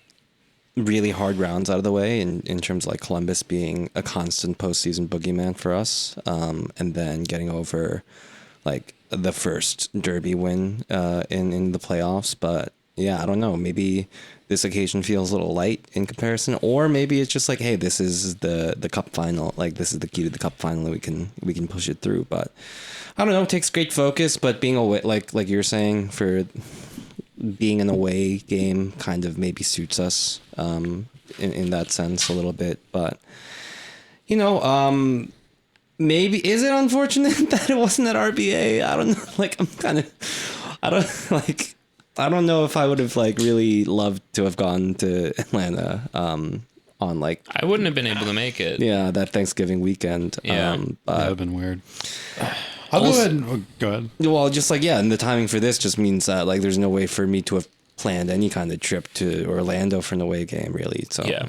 really hard rounds out of the way in terms of like Columbus being a constant postseason boogeyman for us, and then getting over like the first derby win in the playoffs. But yeah, I don't know, maybe this occasion feels a little light in comparison, or maybe it's just like, hey, this is the cup final, like this is the key to the cup final, and we can push it through. But I don't know, it takes great focus, but being away, like you're saying, for being an away game kind of maybe suits us in that sense a little bit. But maybe is it unfortunate that it wasn't at RBA? I don't know. I don't know if I would have like really loved to have gone to Atlanta on like, I wouldn't have been able to make it. Yeah, that Thanksgiving weekend. Yeah, but that would have been weird. I'll go ahead. Go ahead. Well, just like, yeah, and the timing for this just means that like there's no way for me to have planned any kind of trip to Orlando for an away game, really. So yeah.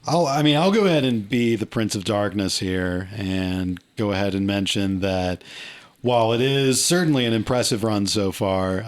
I'll go ahead and be the Prince of Darkness here and go ahead and mention that while it is certainly an impressive run so far,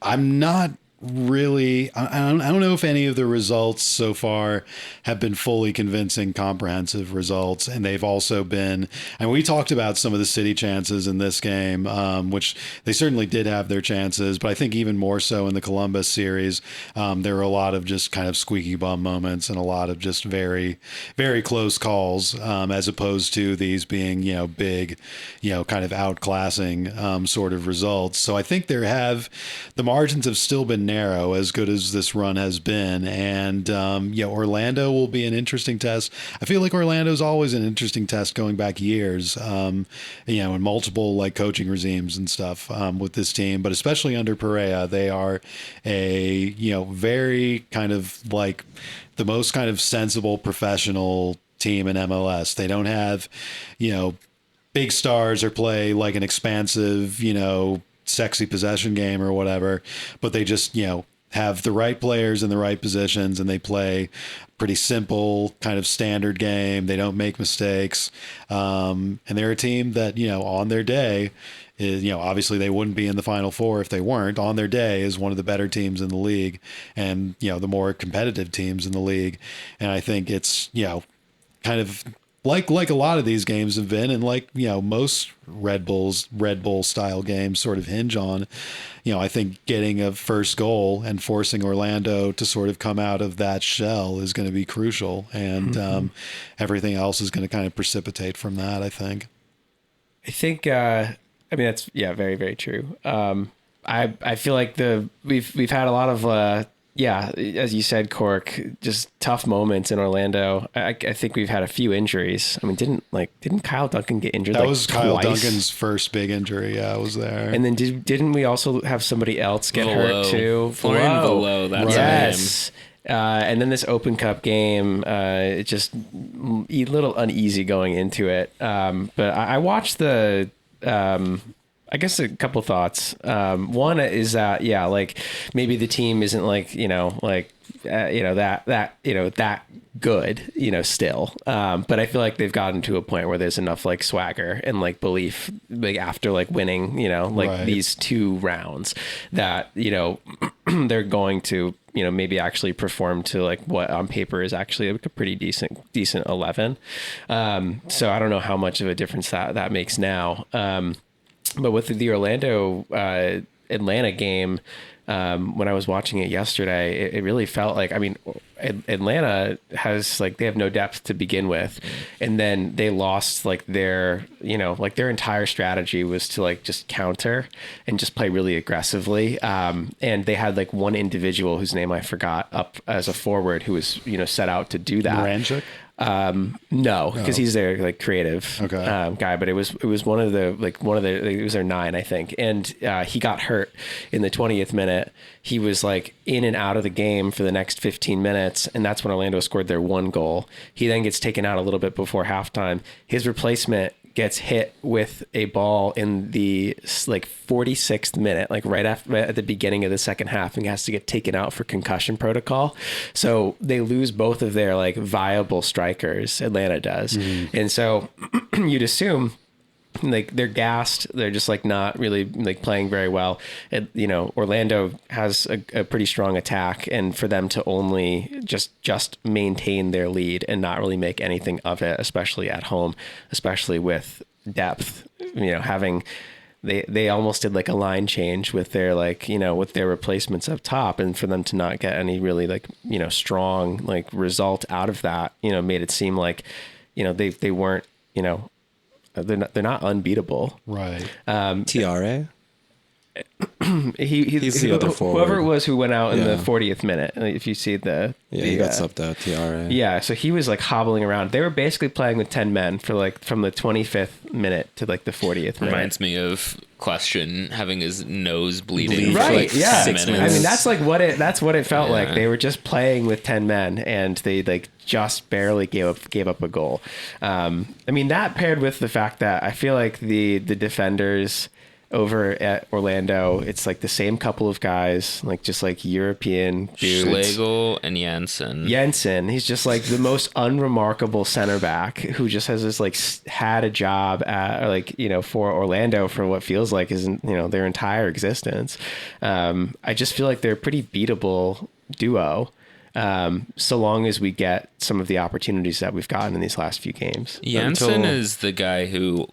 I'm not really, I don't know if any of the results so far have been fully convincing, comprehensive results. And they've also been, and we talked about some of the City chances in this game, which they certainly did have their chances, but I think even more so in the Columbus series, there were a lot of just kind of squeaky bum moments and a lot of just very, very close calls, as opposed to these being, big, kind of outclassing, sort of results. So I think the margins have still been narrow, as good as this run has been. And Orlando will be an interesting test. I feel like Orlando's always an interesting test going back years, in multiple like coaching regimes and stuff with this team, but especially under Perea, they are a, very kind of like the most kind of sensible professional team in MLS. They don't have, big stars or play like an expansive, sexy possession game or whatever, but they just, have the right players in the right positions, and they play pretty simple kind of standard game. They don't make mistakes. And they're a team that, on their day is, obviously they wouldn't be in the Final Four if they weren't. On their day is one of the better teams in the league and, the more competitive teams in the league. And I think it's, kind of like a lot of these games have been, and like, most Red Bull style games sort of hinge on, I think getting a first goal and forcing Orlando to sort of come out of that shell is going to be crucial. And everything else is going to kind of precipitate from that, I think. That's, very, very true. I feel like we've had a lot of, as you said, Cork, just tough moments in Orlando. I think we've had a few injuries. I mean, didn't Kyle Duncan get injured? That was Kyle twice? Duncan's first big injury. Yeah, I was there. And then didn't we also have somebody else get hurt too? Florian Velo, that's yes. And then this Open Cup game, it just a little uneasy going into it. But I watched the I guess a couple thoughts. One is that, yeah, like maybe the team isn't like, that good, still. But I feel like they've gotten to a point where there's enough like swagger and like belief, like after like winning, Right. these 2 rounds that, they're going to, maybe actually perform to like what on paper is actually like a pretty decent 11. So I don't know how much of a difference that makes now. But with the Orlando Atlanta game, when I was watching it yesterday, it really felt like, I mean, Atlanta has like, they have no depth to begin with. And then they lost like their entire strategy was to like just counter and just play really aggressively. And they had like one individual whose name I forgot up as a forward who was, set out to do that. Moranchuk? No, because he's their like creative guy, but it was one of the it was their 9, I think. And he got hurt in the 20th minute. He was like in and out of the game for the next 15 minutes. And that's when Orlando scored their 1 goal. He then gets taken out a little bit before halftime. His replacement gets hit with a ball in the like 46th minute, like right at the beginning of the second half, and has to get taken out for concussion protocol. So they lose both of their like viable strikers. Atlanta does. And so you'd assume like they're gassed. They're just like not really like playing very well. Orlando has a pretty strong attack, and for them to only just maintain their lead and not really make anything of it, especially at home, especially with depth, having they almost did like a line change with their like, with their replacements up top, and for them to not get any really like, strong like result out of that, made it seem like, they weren't, they're not unbeatable. Right. TRA. He's the other forward. Whoever it was who went out in the 40th minute. If you see he got subbed out. TRA. Yeah, so he was like hobbling around. They were basically playing with 10 men for like from the 25th minute to like the 40th minute. Reminds me of Question having his nose bleeding for right? like 6 minutes. I mean, that's what it felt like. They were just playing with 10 men, and they like just barely gave up a goal. I mean, that paired with the fact that I feel like the defenders over at Orlando, it's like the same couple of guys, like just like European dudes. Schlegel and Jensen. He's just like the most unremarkable center back who just has this like had a job at like, for Orlando for what feels like isn't, their entire existence. I just feel like they're a pretty beatable duo. So long as we get some of the opportunities that we've gotten in these last few games. Jensen is the guy who,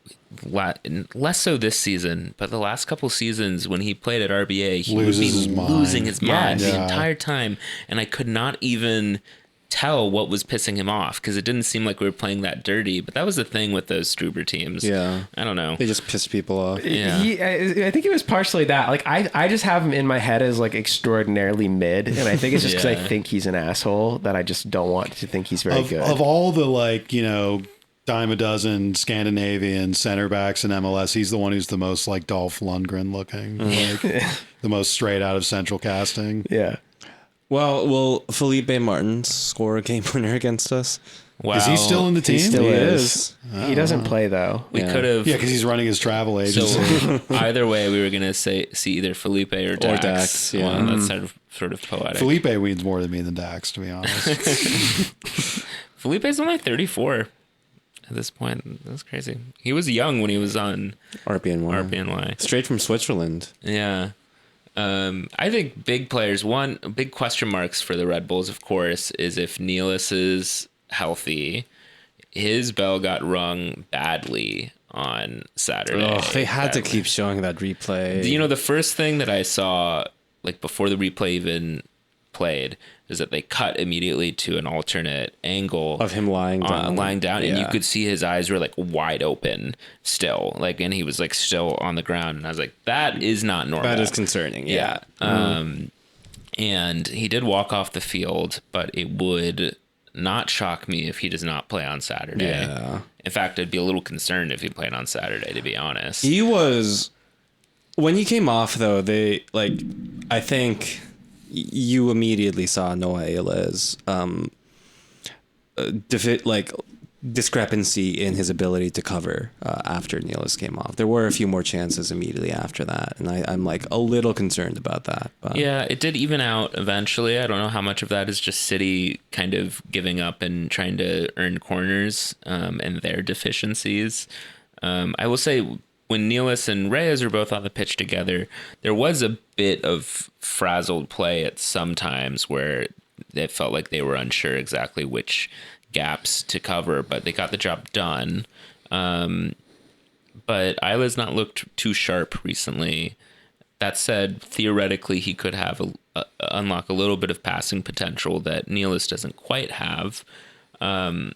less so this season, but the last couple seasons when he played at RBA, he would be losing his mind the entire time. And I could not even tell what was pissing him off, because it didn't seem like we were playing that dirty. But that was the thing with those Struber teams. Yeah. I don't know. They just pissed people off. Yeah. I think it was partially that. Like, I just have him in my head as like extraordinarily mid. And I think it's just because I think he's an asshole that I just don't want to think he's very good. Of all the like, dime a dozen Scandinavian center backs in MLS, he's the one who's the most like Dolph Lundgren looking, like the most straight out of Central Casting. Yeah. Well, will Felipe Martins score a game winner against us? Wow. Is he still in the team? He still He is. He doesn't play though. We could have. Yeah, because he's running his travel agency. So either way, we were gonna see either Felipe or Dax. Dax, yeah. Well, that's sort of poetic. Felipe means more to me than Dax, to be honest. Felipe's only 34 at this point. That's crazy. He was young when he was on RBNY. Straight from Switzerland. Yeah. I think big players, big question marks for the Red Bulls, of course, is if Nealis is healthy. His bell got rung badly on Saturday. Oh, they had to keep showing that replay. The first thing that I saw, like before the replay even played, is that they cut immediately to an alternate angle of him lying down, and you could see his eyes were like wide open still, like, and he was like still on the ground, and I was like, that is not normal. That is concerning. Yeah. And he did walk off the field, but it would not shock me if he does not play on Saturday. Yeah. In fact, I'd be a little concerned if he played on Saturday, to be honest. He was, when he came off though, they like, I think you immediately saw Noah Ehlers discrepancy in his ability to cover after Nealis came off. There were a few more chances immediately after that, and I'm like a little concerned about that. But. Yeah, it did even out eventually. I don't know how much of that is just City kind of giving up and trying to earn corners and their deficiencies. I will say when Nealis and Reyes are both on the pitch together, there was a bit of frazzled play at some times where it felt like they were unsure exactly which gaps to cover, but they got the job done. But Isla's not looked too sharp recently. That said, theoretically, he could have unlock a little bit of passing potential that Nealis doesn't quite have.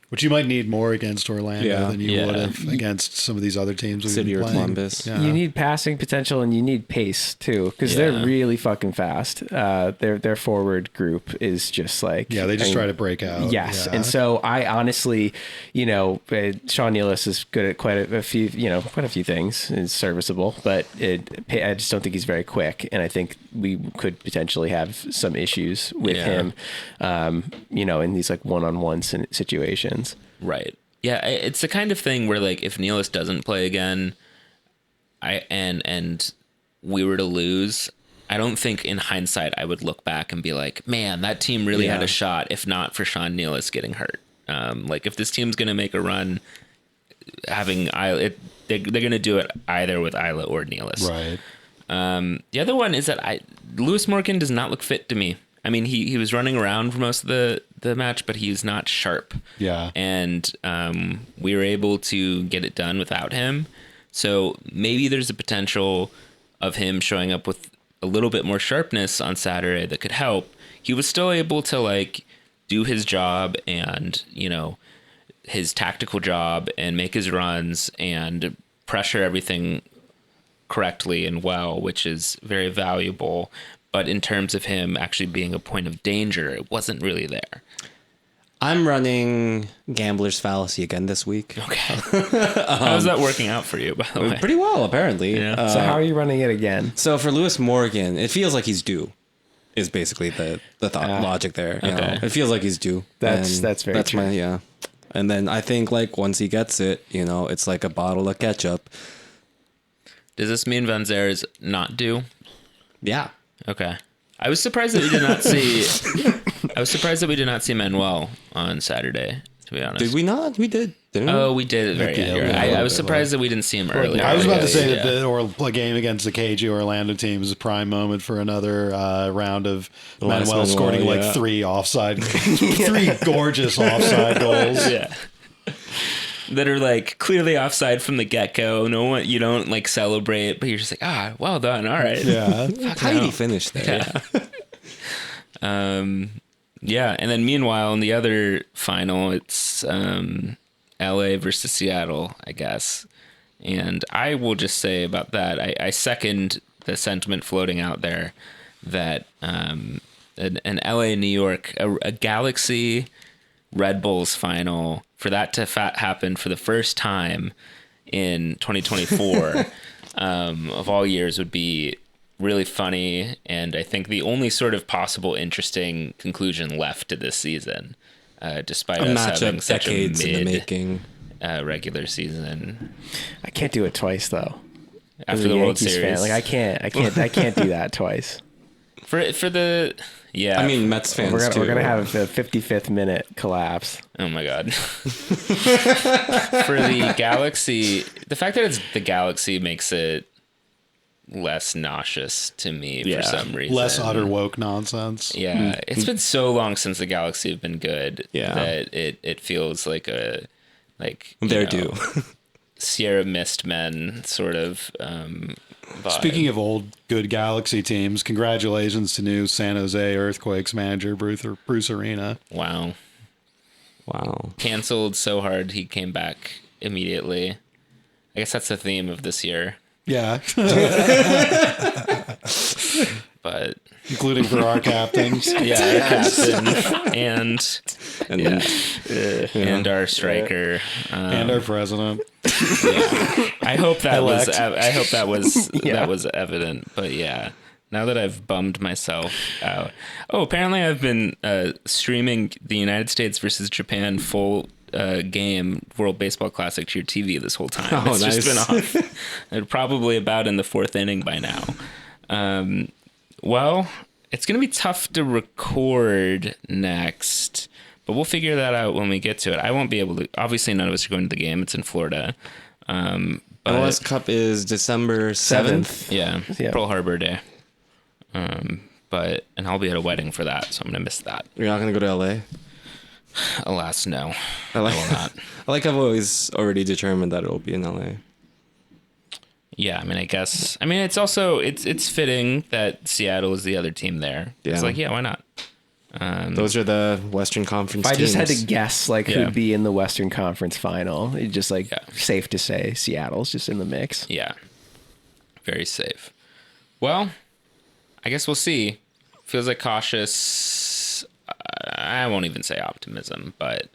Which you might need more against Orlando than you would have against some of these other teams. City or Columbus. You need passing potential and you need pace too, because they're really fucking fast. Their forward group is just like they just try to break out. Yes, and so I honestly, Sean Nealis is good at quite a few things. It's serviceable, but I just don't think he's very quick, and I think we could potentially have some issues with him, in these like one-on-one situations. Right. Yeah, it's the kind of thing where like if Nealis doesn't play again, and we were to lose, I don't think in hindsight I would look back and be like, man, that team really had a shot if not for Sean Nealis getting hurt. Like if this team's going to make a run, having Isla, they're going to do it either with Isla or Nealis. Right. The other one is that Lewis Morgan does not look fit to me. I mean, he was running around for most of the match, but he's not sharp. Yeah. And we were able to get it done without him. So maybe there's a potential of him showing up with a little bit more sharpness on Saturday that could help. He was still able to like do his job and, his tactical job and make his runs and pressure everything correctly and well, which is very valuable. But in terms of him actually being a point of danger, it wasn't really there. I'm running Gambler's Fallacy again this week. Okay. How's that working out for you, by the way? Pretty well, apparently. Yeah. So how are you running it again? So for Lewis Morgan, it feels like he's due, is basically the thought logic there. You know? It feels like he's due. That's very true. And then I think like once he gets it, it's like a bottle of ketchup. Does this mean Van Zer is not due? Yeah. Okay. I was surprised that we did not see. I was surprised that we did not see Manuel on Saturday. To be honest, did we not? We did. Didn't we? Oh, we did. Very good. I was surprised that we didn't see him earlier. I was about to say that a game against the KG Orlando team is a prime moment for another round of Manuel scoring like three offside, three gorgeous offside goals. Yeah. That are like clearly offside from the get-go. No one, you don't like celebrate, but you're just like, well done. All right. Yeah. How did he finish there? Yeah. And then meanwhile, in the other final, it's LA versus Seattle, I guess. And I will just say about that, I second the sentiment floating out there that an LA New York, a Galaxy Red Bulls final, for that to happen for the first time in 2024 of all years would be really funny, and I think the only sort of possible interesting conclusion left to this season, despite us having such a mid in the making regular season. I can't do it twice though. After the World Series, fan. Like I can't do that twice. For the. Yeah, I mean Mets fans too. We're gonna have a 55th minute collapse. Oh my god! For the Galaxy, the fact that it's the Galaxy makes it less nauseous to me for some reason. Less utter woke nonsense. Yeah, it's been so long since the Galaxy have been good that it feels like they're due. Sierra Mist men sort of. Vibe. Speaking of old good Galaxy teams, congratulations to new San Jose Earthquakes manager Bruce Arena. Wow. Canceled so hard he came back immediately. I guess that's the theme of this year. Yeah. But including for our captains. Yeah, our captain and our striker and our president. Yeah. I hope that was evident. But yeah, now that I've bummed myself out. Oh, apparently I've been streaming the United States versus Japan full game, World Baseball Classic, to your TV this whole time. Oh, It's nice. just been off. They're probably about in the 4th inning by now. Well, it's going to be tough to record next, but we'll figure that out when we get to it. I won't be able to. Obviously, none of us are going to the game. It's in Florida. But MLS Cup is December 7th. yeah, Yeah. Pearl Harbor Day. And I'll be at a wedding for that, so I'm gonna miss that. You're not going to go to LA? Alas, no, I like, I will not. I like I've always already determined that it'll be in LA. Yeah, I mean, I guess. I mean, it's also it's fitting that Seattle is the other team there. Yeah. It's like, yeah, why not? Those are the Western Conference If I teams. just had to guess, like, Yeah. who'd be in the Western Conference final, it's just, like, Yeah. safe to say Seattle's just in the mix. Yeah, very safe. Well, I guess we'll see. Feels like cautious. I won't even say optimism, but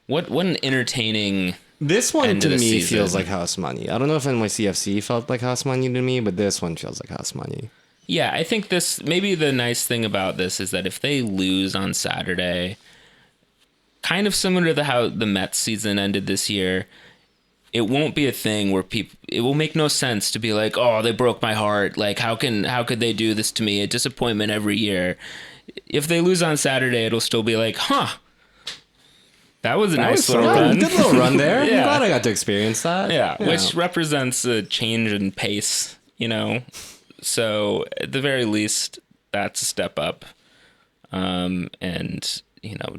what an entertaining. This one end to of the me season. feels like house money. I don't know if NYCFC felt like house money to me, but this one feels like house money. Yeah, I think this, maybe the nice thing about this is that if they lose on Saturday, kind of similar to how the Mets season ended this year, it won't be a thing where it will make no sense to be like, oh, they broke my heart. Like, how could they do this to me? A disappointment every year. If they lose on Saturday, it'll still be like, huh, that was a nice little run. Good little run there. Yeah. I'm glad I got to experience that. Yeah, which represents a change in pace, you know? So at the very least, that's a step up. And, you know,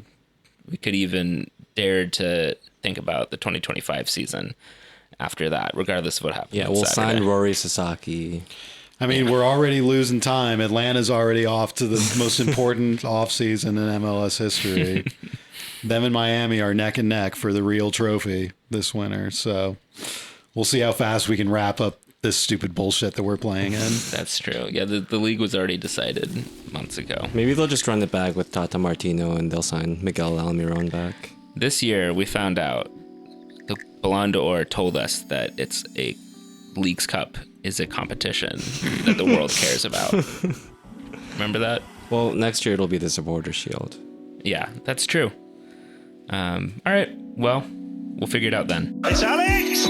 we could even dare to think about the 2025 season after that, regardless of what happens. Yeah, on we'll Saturday. sign Rory Sasaki. I mean, we're already losing time. Atlanta's already off to the most important offseason in MLS history. Them and Miami are neck and neck for the real trophy this winter. So we'll see how fast we can wrap up this stupid bullshit that we're playing in. That's true. Yeah, the league was already decided months ago. Maybe they'll just run it back with Tata Martino and they'll sign Miguel Almiron back. This year, we found out the Ballon d'Or told us that it's a Leagues Cup is a competition that the world cares about. Remember that? Well, next year it'll be the Supporter Shield. Yeah, that's true. All right. Well, we'll figure it out then. It's Alex!